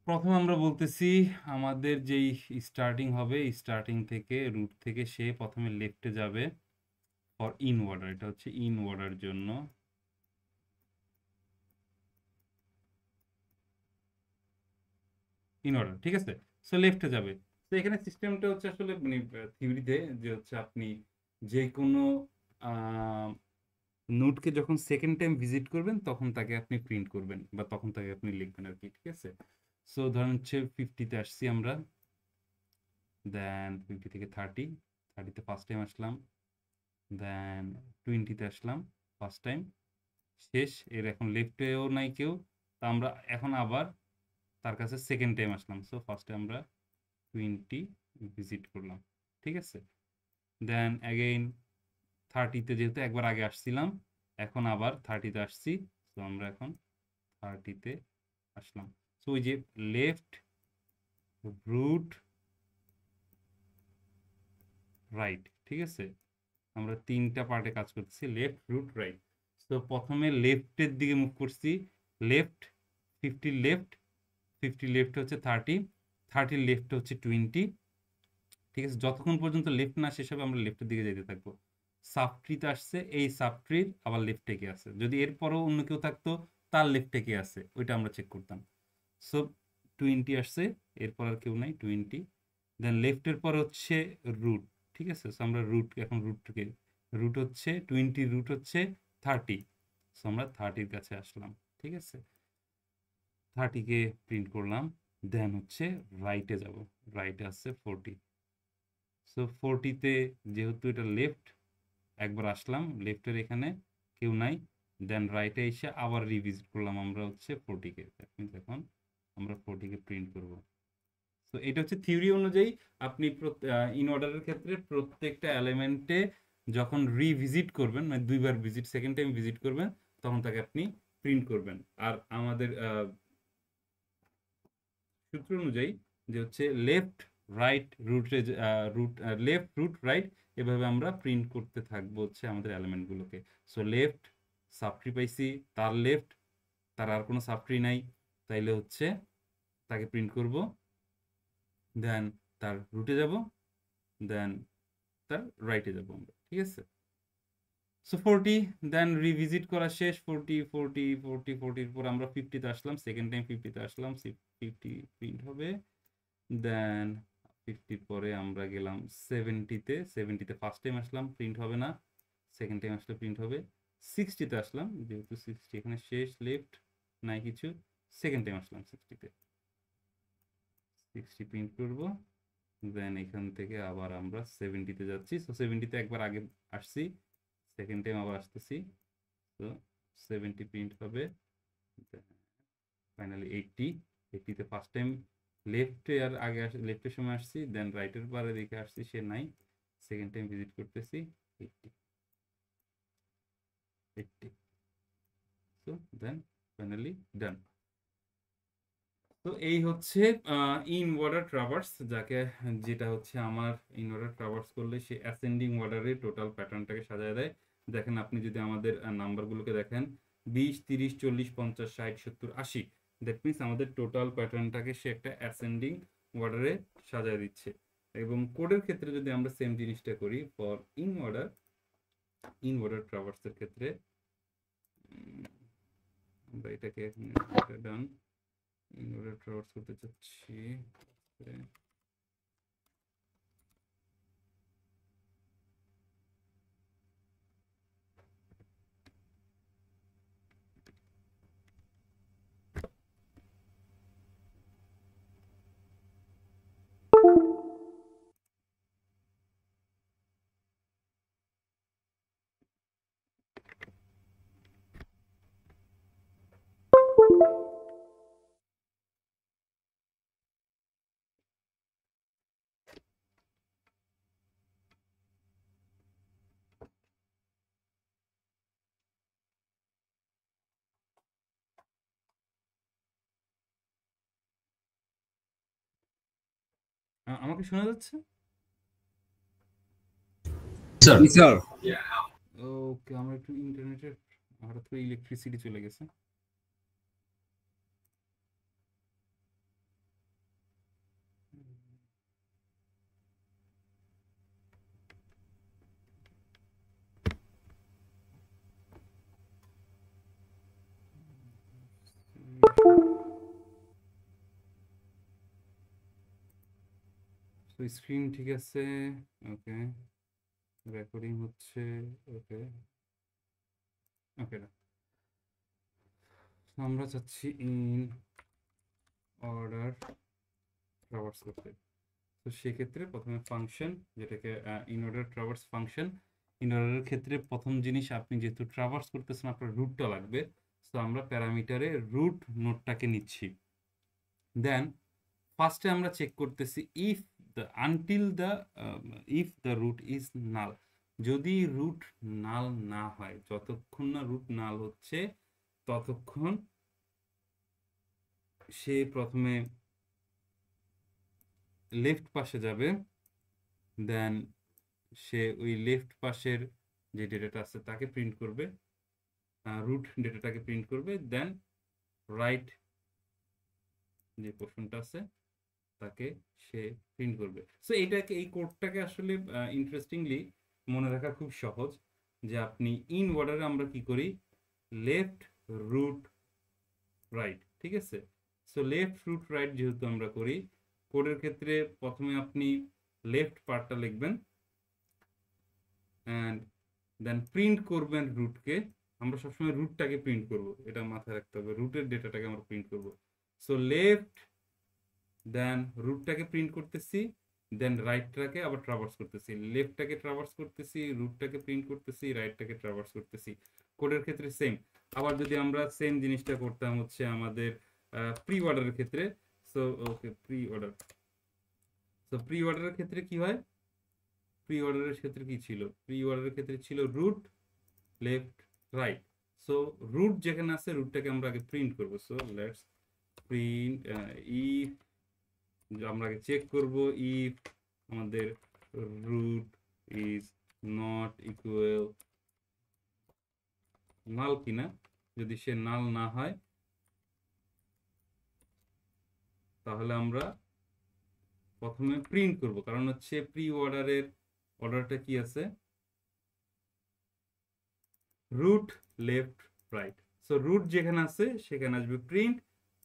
প্রথমে আমরা বলতেছি আমাদের যেই স্টার্টিং হবে, স্টার্টিং থেকে রুট থেকে সে প্রথমে লেফটে যাবে ফর ইন অর্ডার, এটা হচ্ছে ইন অর্ডার জন্য। ইন অর্ডার, ঠিক আছে, সো লেফটে যাবে। তো এখানে সিস্টেমটা হচ্ছে আসলে মানে থিওরিতে যে হচ্ছে আপনি যে কোনো নোটকে যখন সেকেন্ড টাইম ভিজিট করবেন তখন তাকে আপনি প্রিন্ট করবেন বা তখন তাকে আপনি লিখবেন আর কি, ঠিক আছে। সো ধরেন হচ্ছে 50-তে আসছি আমরা, দেন 50 থেকে 30-তে ফার্স্ট টাইম আসলাম, দেন 20-তে আসলাম ফার্স্ট টাইম, শেষ। এর এখন লেফটেও নাই কেউ, তা আমরা এখন আবার তার কাছে সেকেন্ড টাইম আসলাম। সো ফার্স্টে আমরা 20 ভিজিট করলাম, ঠিক আছে। দেন অ্যাগেইন 30-তে যেহেতু একবার আগে আসছিলাম, এখন আবার 30-তে আসছি, সো আমরা এখন 30-তে আসলাম। সো ওই যে লেফট রুট রাইট, ঠিক আছে, আমরা 3টা পার্টে কাজ করতেছি, লেফট রুট রাইট। তো প্রথমে লেফটের দিকে মুভ করছি, লেফট 50 লেফট, 50 লেফট হচ্ছে 30 লেফট হচ্ছে 20, ঠিক আছে। যতক্ষণ পর্যন্ত লেফট না শেষ হবে আমরা লেফটের দিকে যেতে থাকবো। সাবট্রিতে আসছে, এই সাবট্রির আবার লেফটে কে আছে, যদি এরপরও অন্য কেউ থাকতো তার লেফটে কে আছে ওইটা আমরা চেক করতাম। সো 20 আসছে, এরপর আর কেউ নাই 20, দেন লেফটের পর হচ্ছে রুট, ঠিক আছে। সো আমরা রুট, এখন রুটকে রুট হচ্ছে 20, রুট হচ্ছে 30, সো আমরা 30-র কাছে আসলাম, ঠিক আছে। 30-কে প্রিন্ট করলাম, দেন হচ্ছে রাইটে যাব, রাইটে আসছে 40। সো 40-তে যেহেতু এটা লেফট, একবার আসলাম লেফটের এখানে কেউ নাই, দেন রাইটে এসে আবার রিভিজিট করলাম আমরা হচ্ছে 40-কে। এখন আমরা 40-কে প্রিন্ট করব। তো এটা হচ্ছে থিওরি অনুযায়ী আপনি ইন অর্ডারের ক্ষেত্রে প্রত্যেকটা এলিমেন্টে যখন রিভিজিট করবেন, মানে দুইবার ভিজিট, সেকেন্ড টাইম ভিজিট করবেন, তখন তাকে আপনি প্রিন্ট করবেন। আর আমাদের সূত্র অনুযায়ী যে হচ্ছে লেফট রাইট রুটে রুট লেফট রুট রাইট, এভাবে আমরা প্রিন্ট করতে থাকবো হচ্ছে আমাদের এলিমেন্টগুলোকে। সো লেফট সাবট্রি পাইছি, তার লেফট, তার আর কোনো সাবট্রি নাই, তাইলে হচ্ছে তাকে প্রিন্ট করব, দেন তার রুটে যাব, দেন তার রাইটে যাব আমরা, ঠিক আছে। সো 40, দেন রিভিজিট করা শেষ, 40-40-40-40-র পর আমরা 50-তে আসলাম, সেকেন্ড টাইম 50-তে আসলাম, 50 প্রিন্ট হবে। দেন 50-র পরে আমরা গেলাম 70-তে, 70-তে ফার্স্ট টাইম আসলাম, প্রিন্ট হবে না, সেকেন্ড টাইম আসলে প্রিন্ট হবে। 60-তে আসলাম, যেহেতু 60 এখানে শেষ, লেফট নাই কিছু, সেকেন্ড টাইম আসলাম 60-তে, 60 প্রিন্ট করব। দেন এখান থেকে আবার আমরা 70-তে যাচ্ছি। সো 70-তে একবার আগে আসছি, সেকেন্ড টাইম আবার আসতেছি, তো 70 প্রিন্ট হবে। ফাইনালি 80-তে ফার্স্ট টাইম লেফটে আর আগে লেফটের সময় আসছি, দেন রাইটের পরে দেখে আসছি সে নাই, সেকেন্ড টাইম ভিজিট করতেছি 80, সো দেন ফাইনালি ডান। তো এই হচ্ছে ইন অর্ডার ট্রাভার্স, যেটা হচ্ছে আমার ইন অর্ডার ট্রাভার্স। ট্রাভার্স করলে সে অ্যাসেন্ডিং অর্ডারে টোটাল প্যাটার্নটাকে সাজায় দেয়। দেখেন আপনি যদি আমাদের নাম্বারগুলোকে দেখেন 20, 30, 40, 50, 60, 70, 80, দ্যাট মিনস আমাদের টোটাল প্যাটার্নটাকে সে একটা অ্যাসেন্ডিং অর্ডারে সাজায় দিচ্ছে। এবং কোডের ক্ষেত্রে যদি আমরা সেম জিনিসটা করি ফর ইন অর্ডার ট্রাভার্সের ক্ষেত্রে আমরা এটাকে ডান ইন অর্ডার ট্রাভার্স করতে চাচ্ছি। আমাকে শোনা যাচ্ছে? স্যার ওকে, আমরা একটু ইন্টারনেটের হঠাৎ করে ইলেকট্রিসিটি চলে গেছে। স্ক্রিন ঠিক আছে, ওকে, রেকর্ডিং হচ্ছে, ওকে ওকে। আমরা চাচ্ছি ইন অর্ডার ট্রাভার্স করতে। তো সেক্ষেত্রে প্রথমে ফাংশন, যেটাকে in order traverse function, in অর্ডারের ক্ষেত্রে প্রথম জিনিস আপনি যেহেতু ট্রাভার্স করতেছেন আপনার রুটটা লাগবে। তো আমরা প্যারামিটারে রুট নোডটাকে নিচ্ছি। দেন ফার্স্টে আমরা চেক করতেছি if the root is null. যদি রুট নাল না হয়, যতক্ষণ না রুট নাল হচ্ছে ততক্ষণ সে প্রথমে লেফট পাশে যাবে, দেন সে ওই লেফট পাশের যে ডেটাটা আছে তাকে প্রিন্ট করবে, রুট ডেটাটাকে প্রিন্ট করবে, দেন রাইট যে পোর্শনটা আছে তাকে সে প্রিন্ট করবে। সো এই কোডটাকে আসলে ইন্টারেস্টিংলি মনে রাখা খুব সহজ, যে আপনি ইন অর্ডারে আমরা কি করি, লেফট রুট রাইট, ঠিক আছে। সো লেফট রুট রাইট যেহেতু আমরা করি, কোডের ক্ষেত্রে প্রথমে আপনি লেফট পার্টটা লিখবেন অ্যান্ড দেন প্রিন্ট করবেন রুটকে। আমরা সবসময় রুটটাকে প্রিন্ট করব, এটা মাথায় রাখতে হবে, রুটের ডেটাটাকে আমরা প্রিন্ট করব। সো লেফট, দেন রুটটাকে প্রিন্ট করতেছি, দেন রাইটটাকে আবার ট্রাভার্স করতেছি, লেফটটাকে ট্রাভার্স করতেছি, রুটটাকে প্রিন্ট করতেছি, রাইটটাকে ট্রাভার্স করতেছি। কোডের ক্ষেত্রে সেম। আবার যদি আমরা সেম জিনিসটা করতাম হচ্ছে আমাদের প্রি অর্ডারের ক্ষেত্রে, so okay pre order, so pre অর্ডারের ক্ষেত্রে কি হয়, প্রি অর্ডারের ক্ষেত্রে কি ছিল, প্রি অর্ডারের ক্ষেত্রে ছিল root left right. So root যেখানে আছে রুটটাকে আমরা আগে প্রিন্ট করব। সো লেটস প্রিন্ট ইফ, আমরা আগে চেক করব ইফ আমাদের রুট ইজ নট ইকুয়াল নাল কিনা। যদি সে নাল না হয় তাহলে আমরা প্রথমে প্রিন্ট করব, কারণ হচ্ছে প্রি অর্ডারের অর্ডারটা কি আছে, root left right. So root যেখানে আছে সেখানে আসবে print,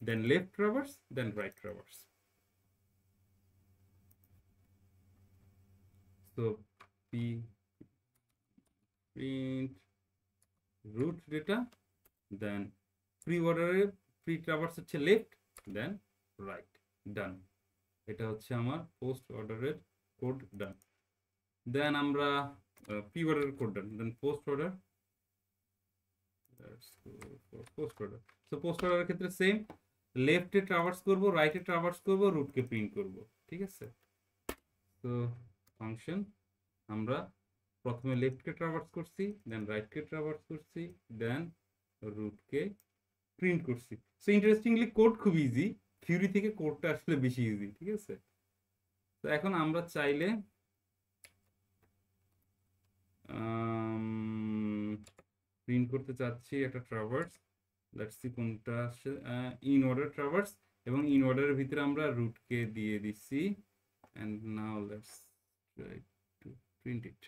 then left traverse, then right traverse. So print root data, then pre-order pre-traverse হচ্ছে left, then right, done। এটা হচ্ছে আমার পোস্ট অর্ডারের কোড ডান। দেন আমরা pre-order code done, then post order, post order. So post অর্ডারের ক্ষেত্রে same, লেফটে traverse করব, রাইটে ট্রাভার্স করব, রুটকে প্রিন্ট করব, ঠিক আছে। তো ফাংশন আমরা প্রথমে লেফটকে ট্রাভার্স করছি, দেন রাইটকে ট্রাভার্স করছি, দেন রুটকে প্রিন্ট করছি। সো ইন্টারেস্টিংলি কোড খুব ইজি, থিওরি থেকে কোডটা আসলে বেশি ইজি, ঠিক আছে। তো এখন আমরা চাইলে প্রিন্ট করতে চাচ্ছি একটা ট্রাভার্স, লেটস সি কোনটা আসছে, ইন অর্ডার ট্রাভার্স, এবং ইন অর্ডারের ভিতরে আমরা রুটকে দিয়ে দিচ্ছি, and now let's try to print it.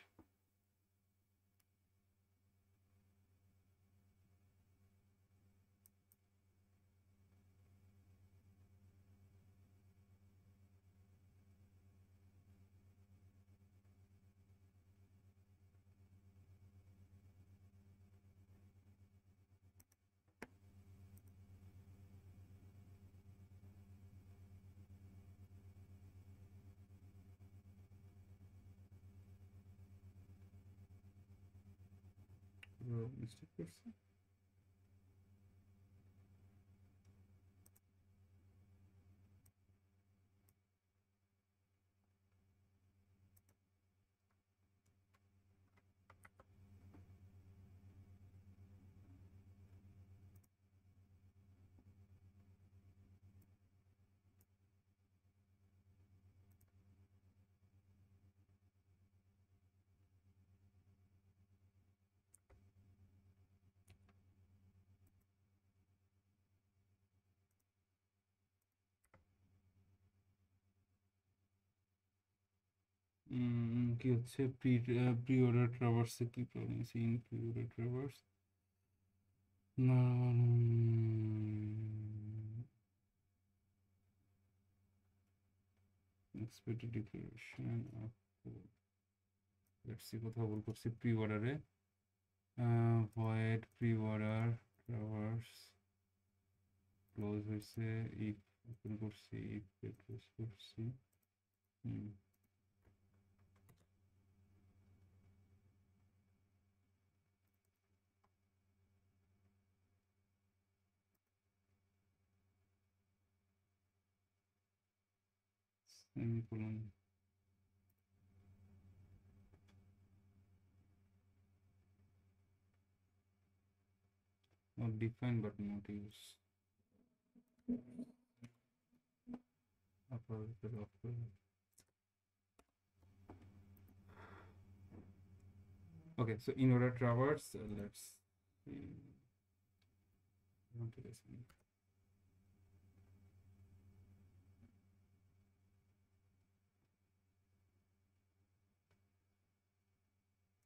Mistake করছি। কি হচ্ছে প্রি অর্ডার ট্রাভার্সে কি প্রবলেম আছে? ইন প্রি অর্ডার ট্রাভার্স না, এক্সপেক্টেড ডিক্লারেশন, লেটস সি কোথাও ভুল করছি প্রি অর্ডারে, void pre order traverse close হয়েছে, ইফ ওপেন করছি, ইফ ক্লোজ করছি, semicolon, or define but not use, okay, so in order traverse, let's see.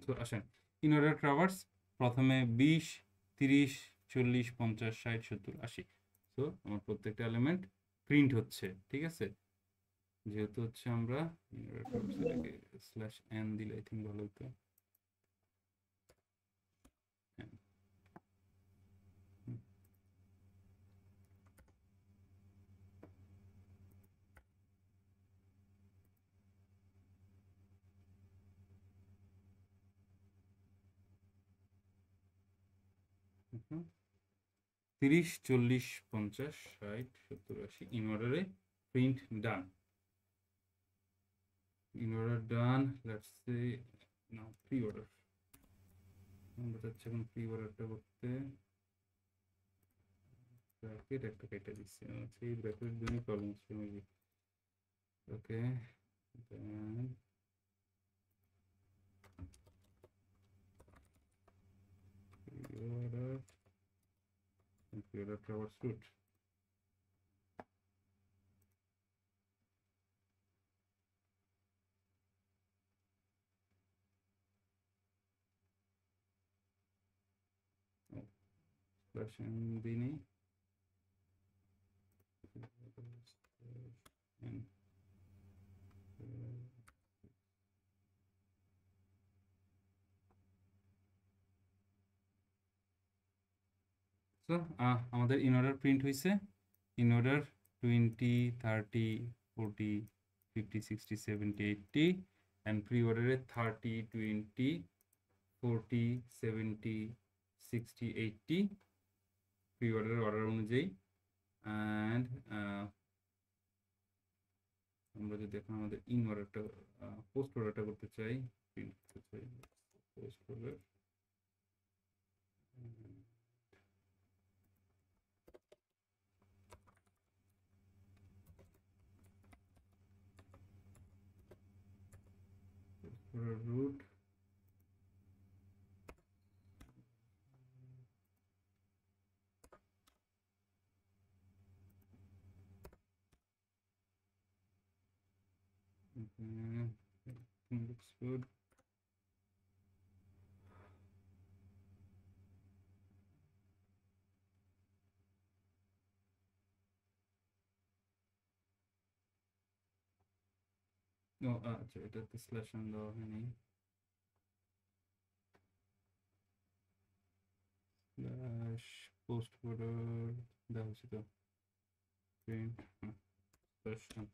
তো আসেন ইন অর্ডার ট্রাভার্স প্রথমে 20, 30, 40, 50, 60, 70, 80, তো আমার প্রত্যেকটা এলিমেন্ট প্রিন্ট হচ্ছে, ঠিক আছে? যেহেতু হচ্ছে আমরা ইন অর্ডার ট্রাভার্স এটাকে স্ল্যাশ এন দিলে আই থিঙ্ক ভালো হতো। হুম, 30, 40, 50, 60, 70, 80 ইন অর্ডারে print done. In order done, let's say now pre-order. আমরা চাচ্ছি এখন pre-orderটা করতে, ব্র্যাকেট একটা কেটে দিচ্ছি, সেই ব্র্যাকেটের জন্য প্রবলেম হচ্ছে maybe. Okay, then pre-order and pre-order traverse route. Slash n দিনই and so আমাদের ইন অর্ডার প্রিন্ট হয়েছে, in order 20, 30, 40, 50, 60, 70, 80, and pre-order 30, 20, 40, 70, 60, 80 pre-order order অনুযায়ী। অ্যান্ড আমরা যদি এখন আমাদের ইন অর্ডারটা পোস্ট অর্ডারটা করতে চাই, প্রিন্ট করতে চাই, post order root Looks good. আচ্ছা, এটাতে স্ল্যাশ অন দেওয়া হয়নি। স্ল্যাশ পোস্ট বর্ডার দেওয়া হয়েছে তো, প্রিন্ট স্ল্যাশ অন।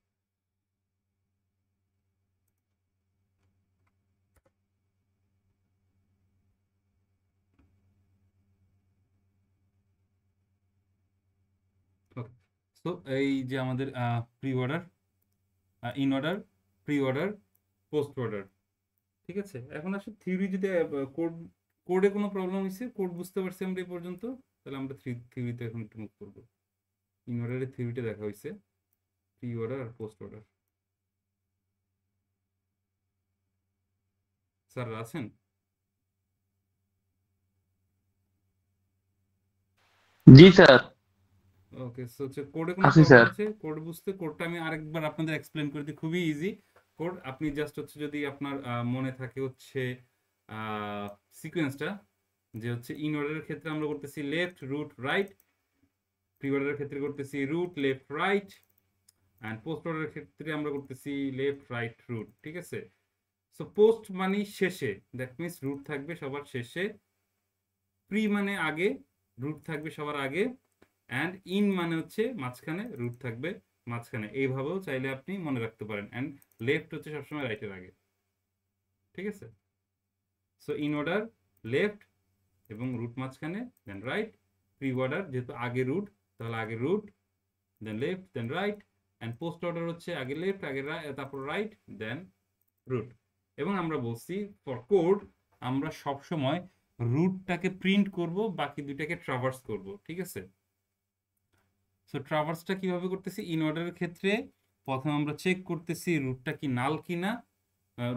সো এই যে আমাদের pre order, in order, pre order, post order, ঠিক আছে। এখন আসলে থিওরি যদি কোডে কোনো প্রবলেম হয়েছে, কোড বুঝতে পারছি আমরা এই পর্যন্ত, তাহলে আমরা থিওরিতে এখন একটু মুভ করবো। ইন অর্ডারের থিওরিটা দেখা হয়েছে, প্রি অর্ডার আর পোস্ট অর্ডার। স্যার আছেন? জি স্যার। ওকে, সো হচ্ছে কোডে কোনো আছি প্রবলেম স্যার। আছে কোড বুঝতে? কোডটা আমি আরেকবার আপনাদের এক্সপ্লেন করে দিই, খুবই ইজি কোড। আপনি জাস্ট হচ্ছে যদি আপনার মনে থাকে হচ্ছে সিকোয়েন্সটা, যে হচ্ছে ইন অর্ডারের ক্ষেত্রে আমরা করতেছি লেফট রুট রাইট, প্রি অর্ডারের ক্ষেত্রে করতেছি রুট লেফট রাইট, অ্যান্ড পোস্ট অর্ডারের ক্ষেত্রে আমরা করতেছি লেফট রাইট রুট, ঠিক আছে। সো পোস্ট মানে শেষে, দ্যাট মিনস রুট থাকবে সবার শেষে, প্রি মানে আগে, রুট থাকবে সবার আগে, অ্যান্ড ইন মানে হচ্ছে মাঝখানে, রুট থাকবে মাঝখানে। এইভাবেও চাইলে আপনি মনে রাখতে পারেন। অ্যান্ড লেফট হচ্ছে সবসময় রাইটের আগে, ঠিক আছে। সো ইন অর্ডার লেফট এবং রুট মাঝখানে, দেন রাইট। প্রি অর্ডার যেহেতু আগে রুট, তাহলে আগে root, then left, then right. And postorder হচ্ছে আগে লেফট, আগে তারপর রাইট, দেন রুট। এবং আমরা বলছি ফর কোড আমরা সবসময় রুটটাকে প্রিন্ট করব, বাকি দুইটাকে ট্রাভার্স করব, ঠিক আছে। সো ট্রাভার্সটা কিভাবে করতেছি? ইন অর্ডারের ক্ষেত্রে প্রথমে আমরা চেক করতেছি রুটটা কি নাল কিনা।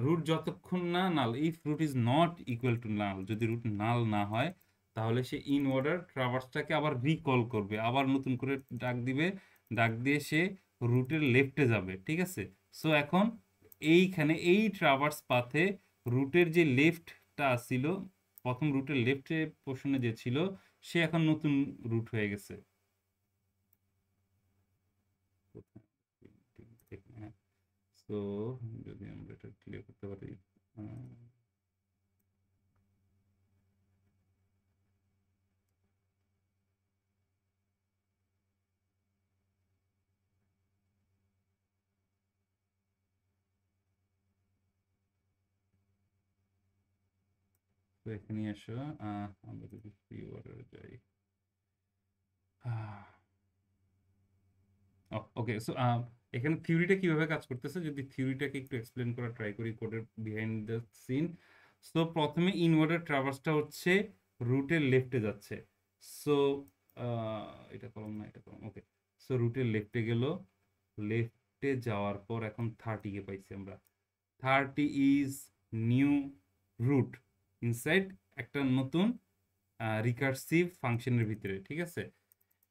রুট যতক্ষণ না null, if root is not equal to null, যদি রুট নাল না হয় তাহলে সে ইন অর্ডার ট্রাভার্সটাকে আবার রিকল করবে, আবার নতুন করে ডাক দিবে, ডাক দিয়ে সে রুটের লেফটে যাবে, ঠিক আছে। সো এখন এইখানে এই ট্রাভার্স পাথে রুটের যে লেফটটা ছিল, প্রথম রুটের লেফটে পোর্শনে যে ছিল, সে এখন নতুন রুট হয়ে গেছে। সো যদি আমরা এটা ক্লিয়ার করতে পারি, তো এখানে আসো, আমরা যদি প্রি অর্ডারে যাই, ওকে। সো এখানে থিওরিটা কিভাবে কাজ করতেছে, যদি থিওরিটাকে একটু এক্সপ্লেন করা ট্রাই করি, কোডের বিহাইন্ড দ্য সিন। সো প্রথমে ইনওয়ার্ডার ট্রাভার্সটা হচ্ছে রুটের লেফটে যাচ্ছে। সো এটা কলম না, এটা কলম, ওকে। সো রুটের লেফটে গেল, লেফটে যাওয়ার পর এখন 30 কে পাইছি আমরা। 30 ইজ নিউ রুট ইনসাইড একটা নতুন রিকার্সিভ ফাংশনের ভিতরে, ঠিক আছে।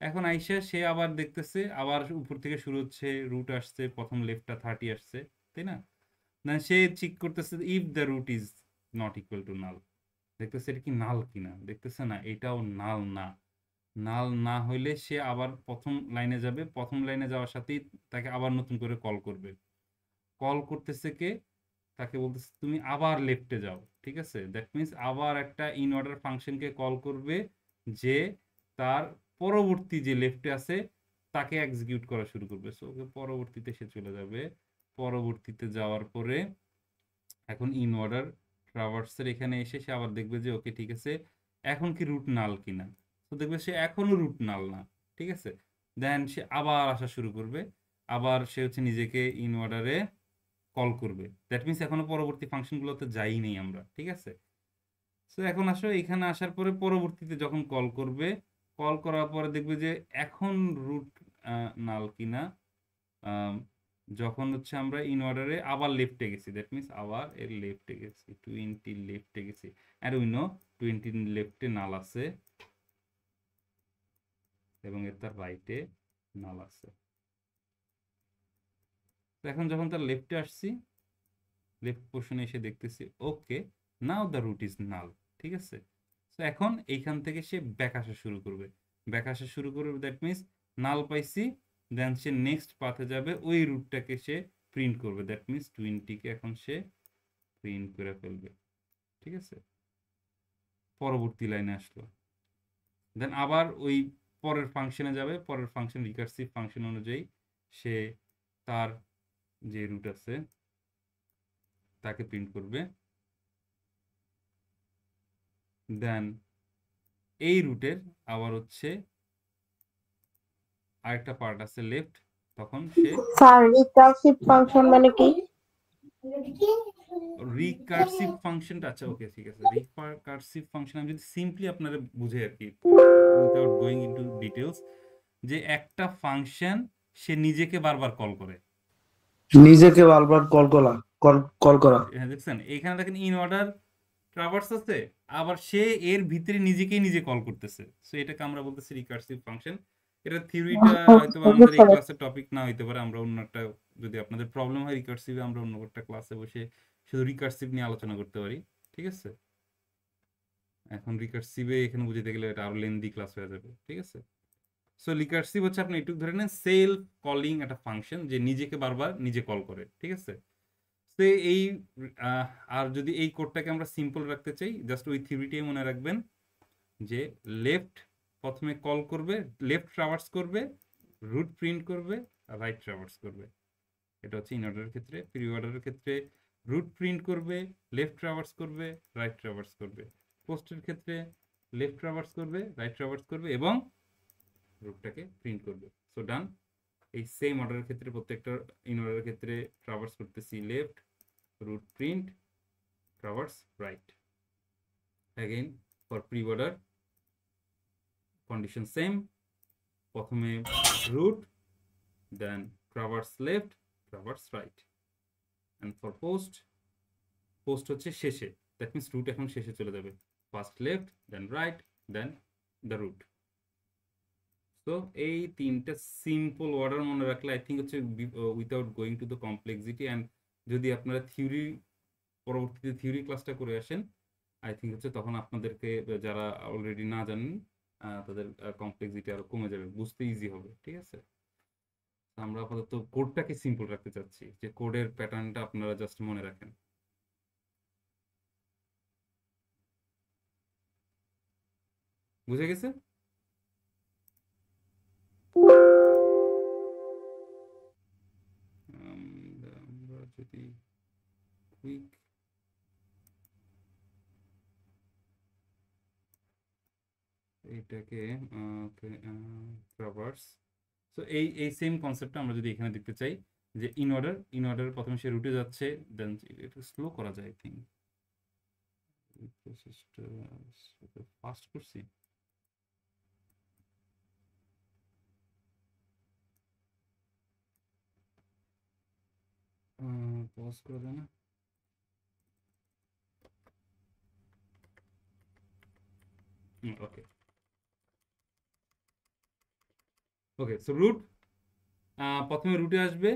এখন আইসা সে আবার দেখতেছে, আবার উপর থেকে শুরু হচ্ছে, রুট আসছে, প্রথম লেফটটা 30 আসছে, তাই না। দেন সে চেক করতেছে if the root is not equal to null, দেখতেছে এটা কি নাল কিনা, দেখতেছে না, এটাও নাল না। নাল না হইলে সে আবার প্রথম লাইনে যাবে, প্রথম লাইনে যাওয়ার সাথেই তাকে আবার নতুন করে কল করবে। কল করতেছে কে? তাকে বলতেছে তুমি আবার লেফটে যাও, ঠিক আছে। দ্যাট মিনস আবার একটা ইন অর্ডার ফাংশনকে কল করবে, যে তার পরবর্তী যে লেফটে আছে তাকে এক্সিকিউট করা শুরু করবে। সো ওকে পরবর্তীতে সে চলে যাবে, পরবর্তীতে যাওয়ার পরে এখন ইন অর্ডার ট্রাভার্সের এখানে এসে সে আবার দেখবে যে ওকে ঠিক আছে, এখন কি রুট নাল কিনা। তো দেখবে সে এখনো রুট নাল না, ঠিক আছে। দেন সে আবার আসা শুরু করবে, আবার সে হচ্ছে নিজেকে ইন অর্ডারে কল করবে। দ্যাট মিনস এখনো পরবর্তী ফাংশনগুলোতে যাই নেই আমরা, ঠিক আছে। সো এখন আসো, এখানে আসার পরে পরবর্তীতে যখন কল করবে, কল করার পরে দেখবে যে এখন রুট নাল কিনা। যখন হচ্ছে আমরা ইন অর্ডারে আবার লেফটে গেছি, দ্যাট মিনস আবার এর লেফটে গেছি, 20 লেফটে গেছি, অ্যান্ড উই নো 20 লেফটে নাল আছে এবং এর তার রাইটে নাল আছে। তো এখন যখন তার লেফটে আসছি, লেফট পোর্শনে এসে দেখতেছি ওকে নাও দ্য রুট ইজ নাল, ঠিক আছে। তো এখন এইখান থেকে সে ব্যাক আসা শুরু করবে, দ্যাট মিনস নাল পাইছি, দেন সে নেক্সট পাথে যাবে, ওই রুটটাকে সে প্রিন্ট করবে, দ্যাট মিনস 20-কে এখন সে প্রিন্ট করে ফেলবে, ঠিক আছে। পরবর্তী লাইনে আসলো, দেন আবার ওই পরের ফাংশনে যাবে, পরের ফাংশন রিকার্সিভ ফাংশন অনুযায়ী সে তার যে রুট আছে তাকে প্রিন্ট করবে, দেন এই রুটের আবার হচ্ছে আরেকটা পার্ট আছে লেফট, তখন সে স্যার রিকার্সিভ ফাংশন মানে কি? রিকার্সিভ ফাংশনটা, আচ্ছা ওকে ঠিক আছে, রিকার্সিভ ফাংশন আমি যদি সিম্পলি আপনারা বুঝে আর কি, উইদাউট গোয়িং ইনটু ডিটেলস, যে একটা ফাংশন সে নিজেকে বারবার কল করে, নিজেকে বারবার কল করা। হ্যাঁ দেখছেন এখানে দেখেন ইন অর্ডার ট্রাভার্স আছে, আবার সে এর ভিতরে নিজেকেই নিজে কল করতেছে, সো এটাকে আমরা বলতেছি রিকার্সিভ ফাংশন। এটা থিওরিটা হয়তো আমাদের এই ক্লাসের টপিক না হইতে পারে, আমরা অন্য একটা, যদি আপনাদের প্রবলেম হয় রিকার্সিভে, আমরা অন্য একটা ক্লাসে বসে শুধু রিকার্সিভ নিয়ে আলোচনা করতে পারি, ঠিক আছে। এখন রিকার্সিভে এখানে বুঝতে গেলে এটা আরো লেন্দি ক্লাস হয়ে যাবে, ঠিক আছে। সো রিকার্সিভ হচ্ছে আপনি একটু ধরে নেন সেলফ কলিং একটা ফাংশন, যে নিজেকে বারবার নিজে কল করে, ঠিক আছে। তো এই আর যদি এই কোডটাকে আমরা সিম্পল রাখতে চাই, জাস্ট ওই থিওরিটাই মনে রাখবেন, যে লেফট প্রথমে কল করবে, লেফট ট্রাভার্স করবে, রুট প্রিন্ট করবে, আর রাইট ট্রাভার্স করবে। এটা হচ্ছে ইন অর্ডারের ক্ষেত্রে। প্রি অর্ডারের ক্ষেত্রে রুট প্রিন্ট করবে, লেফট ট্রাভার্স করবে, রাইট ট্রাভার্স করবে। পোস্টের ক্ষেত্রে লেফট ট্রাভার্স করবে, রাইট ট্রাভার্স করবে এবং রুটটাকে প্রিন্ট করবে। সো ডান। এই সেম অর্ডারের ক্ষেত্রে প্রত্যেকটা ইন অর্ডারের ক্ষেত্রে ট্রাভার্স করতেছি left, root print, traverse right. Again for pre-order condition same, প্রথমে root, then traverse left, traverse right. And for post হচ্ছে শেষে, that means root এখন শেষে চলে যাবে, first left, then right, then the root. So এই তিনটা সিম্পল অর্ডার মনে রাখলে আই থিঙ্ক হচ্ছে without going to the complexity, and যদি আপনারা পরবর্তীতে থিওরি ক্লাসটা করে আসেন, আই থিঙ্ক হচ্ছে তখন আপনাদেরকে যারা অলরেডি না জানেন তাদের কমপ্লেক্সিটি আরো কমে যাবে, বুঝতে ইজি হবে, ঠিক আছে। আমরা আপাতত কোডটাকে সিম্পল রাখতে চাচ্ছি, যে কোডের প্যাটার্নটা আপনারা জাস্ট মনে রাখেন। বুঝে গেছে? আমরা যদি কুইক এইটাকে ট্রাভার্স, সো এই সেম কনসেপ্টটা আমরা যদি এখানে দেখতে চাই, যে ইন অর্ডার প্রথমে সে রুটে যাচ্ছে, দেন একটু স্লো করা যায়, আই থিঙ্ক প্রসেসটা ফাস্ট করছি। পজ করা যায় না? ওকে ওকে, সো রুট প্রথমে রুটে আসবে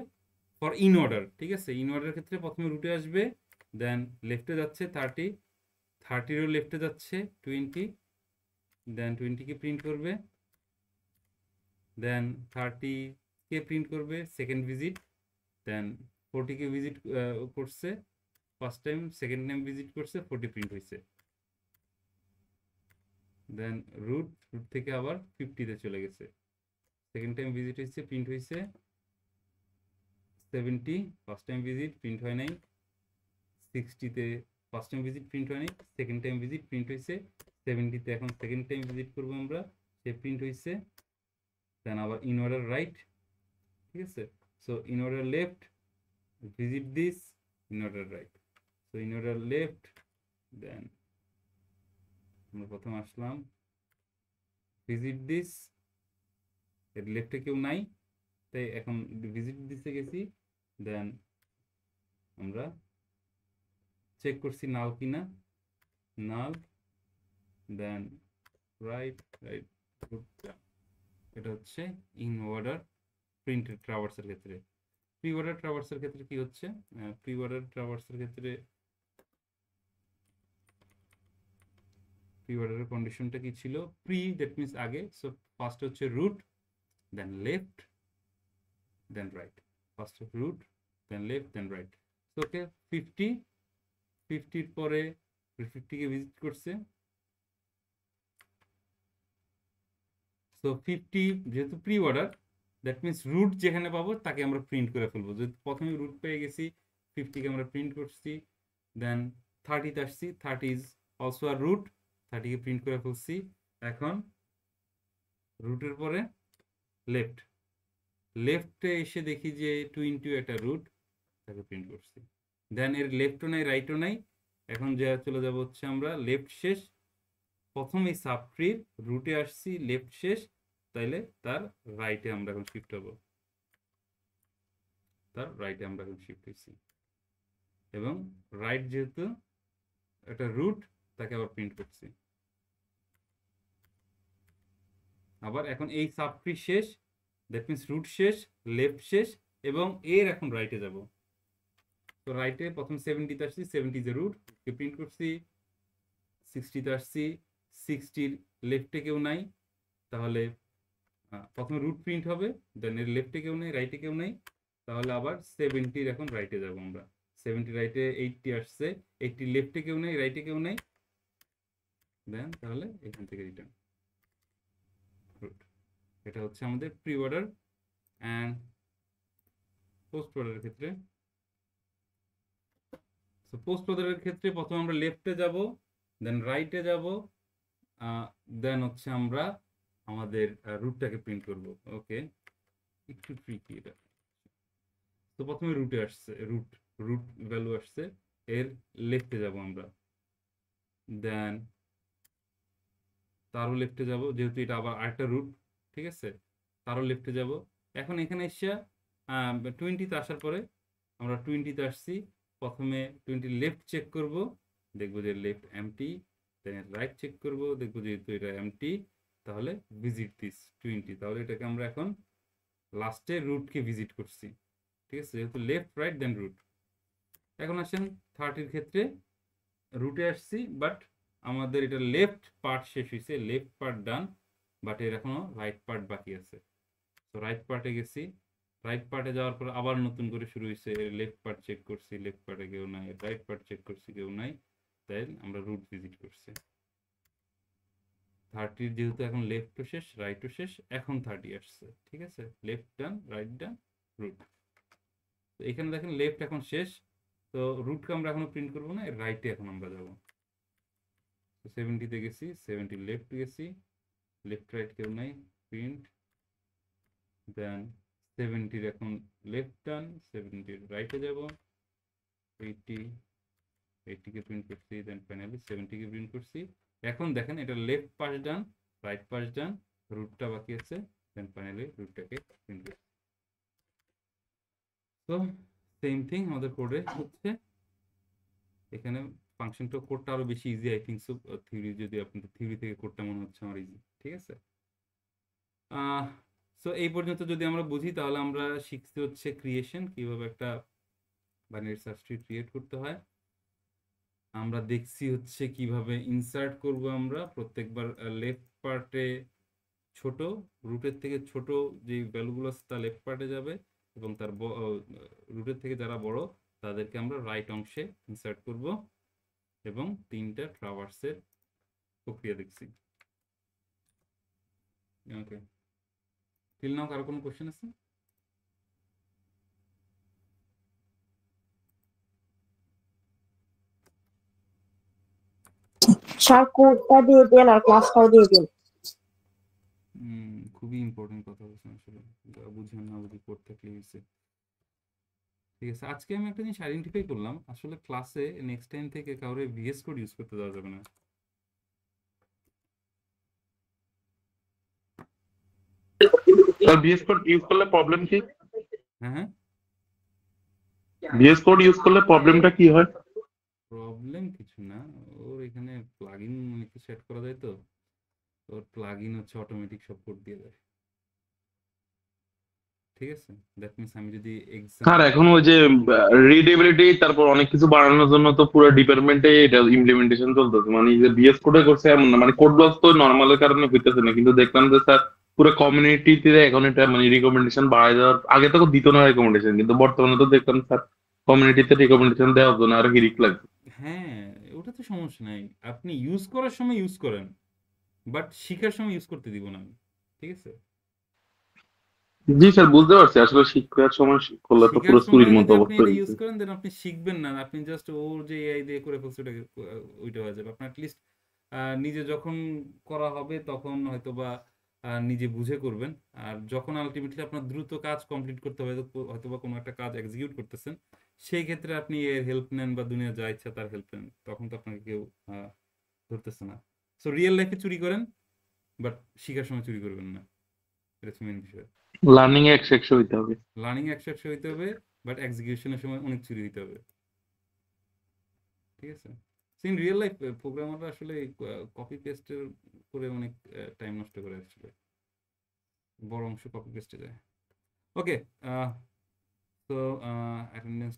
ফর ইন অর্ডার, ঠিক আছে। ইন অর্ডারের ক্ষেত্রে প্রথমে রুটে আসবে, দেন লেফটে যাচ্ছে 30-এরও লেফটে যাচ্ছে 20, দেন 20-কে প্রিন্ট করবে, দেন 30-কে প্রিন্ট করবে সেকেন্ড ভিজিট, দেন 40-কে ভিজিট করছে first time, second time visit করছে, 40 প্রিন্ট হয়েছে, দেন রুট থেকে আবার 50-তে চলে গেছে, সেকেন্ড টাইম ভিজিট হয়েছে, প্রিন্ট হয়েছে 70, ফার্স্ট টাইম ভিজিট প্রিন্ট হয় নাই, 60-তে ফার্স্ট টাইম ভিজিট প্রিন্ট হয় নাই, সেকেন্ড টাইম ভিজিট প্রিন্ট হয়েছে 70-তে, এখন সেকেন্ড টাইম ভিজিট করবো আমরা, সে প্রিন্ট হয়েছে, দেন আবার ইন অর্ডার রাইট, ঠিক আছে। So in order left, visit this, in order right. So in order left, then আমরা প্রথম আসলাম visit this, এর লেফটে কেউ নাই, তাই এখন visit this-এ গেছি, দেন আমরা চেক করছি নাল কিনা, নাল, দেন রাইট, এটা হচ্ছে ইন অর্ডার প্রিন্টেড ট্রাভার্সের ক্ষেত্রে। প্রি অর্ডার ট্রাভার্সের ক্ষেত্রে কি হচ্ছে? প্রি অর্ডার ট্রাভার্সের ক্ষেত্রে প্রি অর্ডারের কন্ডিশনটা কি ছিল? প্রি দ্যাট মিনস আগে, সো ফার্স্ট হচ্ছে root, then left, then right. First root, then left, then right. So okay 50 পরে 50-কে ভিজিট করছে। সো 50 যেহেতু preorder, that means root যেখানে পাবো তাকে আমরা প্রিন্ট করে ফেলবো। যদি প্রথমে রুট পেয়ে গেছি, 50-কে আমরা প্রিন্ট করছি, দেন 30-তে আসছি, 30 ইজ অলসো আর রুট, 30-কে প্রিন্ট করে ফেলছি। এখন রুটের পরে লেফট, লেফটে এসে দেখি যে 20 একটা রুট, তাকে প্রিন্ট করছি। দেন এর লেফটও নাই রাইটও নাই, এখন যা চলে যাব হচ্ছে আমরা লেফট শেষ, প্রথম এই সাবট্রির রুটে আসছি, লেফট শেষ, তাইলে তার রাইটে আমরা এখন শিফট হব, তার রাইটে আমরা এখন শিফট হয়েছি। এবং রাইট যেহেতু একটা রুট, তাকে আবার প্রিন্ট করছি। আবার এখন এই সাবট্রি শেষ, দ্যাট মিনস রুট শেষ, লেফট শেষ, এবং এর এখন রাইটে যাব। তো রাইটে প্রথম 70-তে আসছি, 70 যে রুট, কে প্রিন্ট করছি। 60-তে আসছি, 60-র লেফটে কেউ নাই, তাহলে প্রথমে রুট প্রিন্ট হবে, দেন এর লেফটে কেউ নেই, রাইটে কেউ নেই, তাহলে আবার 70-র এখন রাইটে যাব আমরা। 70 রাইটে 80 আসছে, 80 লেফটে কেউ নেই, রাইটে কেউ নেই, দেন তাহলে এখান থেকে রিটার্ন রুট। এটা হচ্ছে আমাদের প্রি অর্ডার। অ্যান্ড পোস্ট অর্ডারের ক্ষেত্রে, সো পোস্ট অর্ডারের ক্ষেত্রে প্রথমে আমরা লেফটে যাব, দেন রাইটে যাব, দেন হচ্ছে আমরা আমাদের রুটটাকে প্রিন্ট করব। ওকে, একটু ট্রিকি এটা। তো প্রথমে রুটে আসছে, রুট রুট ভ্যালু আসছে, এর লেফটে যাব আমরা, দেন তারও লেফটে যাব, যেহেতু এটা আবার আরেকটা রুট, ঠিক আছে, তারও লেফটে যাব। এখন এখানে এসে 20-তে আসার পরে আমরা 20-তে আসছি, প্রথমে 20 লেফট চেক করব, দেখবো যে লেফট এমটি, দেন রাইট চেক করব, দেখবো যেহেতু এটা এমটি, তাহলে ভিজিট দিস 20, তাহলে এটাকে আমরা এখন লাস্টে রুটকে ভিজিট করছি, ঠিক আছে, যেহেতু লেফট রাইট দেন রুট। এখন আসেন 30-র ক্ষেত্রে, রুটে আসছি, বাট আমাদের এটা লেফট পার্ট শেষ হয়েছে, লেফট পার্ট ডান, বাট এর এখনো রাইট পার্ট বাকি আছে। তো রাইট পার্টে গেছি, রাইট পার্টে যাওয়ার পর আবার নতুন করে শুরু হয়েছে, লেফট পার্ট চেক করছি, লেফট পার্টে কেউ নাই, রাইট পার্ট চেক করছি, কেউ নাই, তাই আমরা রুট ভিজিট করছি। 30-র যেহেতু এখন লেফটও শেষ, রাইটও শেষ, এখন 30 আসছে, ঠিক আছে, লেফট ডান, রাইট ডান, রুট। তো এখানে দেখেন লেফট এখন শেষ, তো রুটকে আমরা এখনো প্রিন্ট করবো না, রাইটে এখন আমরা যাবো। 70-তে গেছি, 70 লেফট গেছি, লেফট রাইট কেউ নাই, প্রিন্ট, দেন 70-র এখন লেফট ডান, 70-র রাইটে যাব, 80-কে প্রিন্ট করছি, দেন ফাইনালি 70-কে প্রিন্ট করছি। এখন দেখেন এটা লেফট পাশ ডান, রাইট পাশ ডান, রুটটা বাকি আছে, দেন ফাইনালি রুটটাকে প্রিন্ট করছি। তো সেম থিং আমাদের কোডে হচ্ছে, এখানে ফাংশনটা কোডটা আরো বেশি easy, I think so, theory যদি আপনাদের থিওরি থেকে কোডটা মনে হচ্ছে আমার ইজি, ঠিক আছে। সো এই পর্যন্ত যদি আমরা বুঝি, তাহলে আমরা শিখতে হচ্ছে ক্রিয়েশন, কিভাবে একটা বাইনারি সার্চ ট্রি ক্রিয়েট করতে হয়। আমরা দেখছি হচ্ছে কিভাবে ইনসার্ট করব আমরা প্রত্যেকবার লেফট পার্টে ছোট, রুটের থেকে ছোট যে ভ্যালুগুলো আছে তা লেফট পার্টে যাবে, এবং তার রুটের থেকে যারা বড় তাদেরকে আমরা রাইট অংশে ইনসার্ট করব, এবং 3টা ট্রাভার্সের প্রক্রিয়া দেখছি। ওকে, টিল নাও কারো কোনো কোশ্চেন আছে? স্যার কোডটা দিয়ে দেন আর ক্লাসটাও দিয়ে দিন। খুবই ইম্পর্টেন্ট কথা বলছেন, আসলে বুঝেন না বুঝি কোড থাকলে হয়েছে। ঠিক আছে, আজকে আমি একটা জিনিস আইডেন্টিফাই করলাম, আসলে ক্লাসে নেক্সট টাইম থেকে কাউরে ভিএস কোড ইউজ করতে দেওয়া যাবে না। VS কোড ইউজ করলে প্রবলেম কি? হ্যাঁ হ্যাঁ, VS কোড ইউজ করলে প্রবলেমটা কি হয়? প্রবলেম কিছু না, ওর এখানে প্লাগইন অনেক কিছু সেট করা যায়, তো ওর প্লাগইন হচ্ছে অটোমেটিক সব কোড দিয়ে দেয়। ঠিক আছে, দ্যাট মিনস আমি যদি এক্সাম স্যার এখন ওই যে রিডেবিলিটি তারপর অনেক কিছু বাড়ানোর জন্য তো পুরো ডিপার্টমেন্টে এটা ইমপ্লিমেন্টেশন চলতেছে, মানে এই যে বিএস কোডে করছে এমন না, মানে কোড ব্লক তো নর্মালের কারণে হইতেছে না, কিন্তু দেখলাম যে স্যার পুরো কমিউনিটিতে এখন এটা মানে রিকমেন্ডেশন বাড়ায় দেওয়ার, আগে তো দিত না রিকমেন্ডেশন, কিন্তু বর্তমানে তো দেখলাম স্যার কমিউনিটিতে রিকমেন্ডেশন দেওয়ার জন্য আরো হিরিক লাগছে। হ্যাঁ, ওটা তো সমস্যা নাই, আপনি ইউজ করার সময় ইউজ করেন, বাট শিখার সময় ইউজ করতে দিব না আমি, ঠিক আছে? জি স্যার বুঝতে পারছি, আসলে শিক্ষার সময় করলে তো শিখার পুরো চুরির সময় মতো যদি আপনি অবস্থা এটা হয়ে ইউজ গেছে। করেন দেন আপনি শিখবেন না, আপনি জাস্ট ওর যে এআই দিয়ে করে ফেলছে ওটাকে ওইটা হয়ে যাবে। আপনার অ্যাটলিস্ট নিজে যখন করা হবে তখন হয়তো বা নিজে বুঝে করবেন, আর যখন আলটিমেটলি আপনার দ্রুত কাজ কমপ্লিট করতে হবে, হয়তো বা কোনো একটা কাজ এক্সিকিউট করতেছেন, সেই ক্ষেত্রে আপনি এর হেল্প নেন বা দুনিয়া যা ইচ্ছা তার হেল্প নেন, তখন তো আপনাকে কেউ ধরতেছে না। সো রিয়েল লাইফে চুরি করেন, বাট শিখার সময় চুরি করবেন না, এটা হচ্ছে মেন বিষয়। লার্নিং এ 100 হইতে হবে। লার্নিং 100 হইতে হবে, বাট এক্সিকিউশনের সময় অনেক চুরি হইতে হবে, ঠিক আছে? ইন রিয়েল লাইফ প্রোগ্রামাররা আসলে কপি পেস্টের করে অনেক টাইম নষ্ট করে, আসলে বড় অংশ কপি পেস্টে যায়। ওকে, তো অ্যাটেন্ডেন্স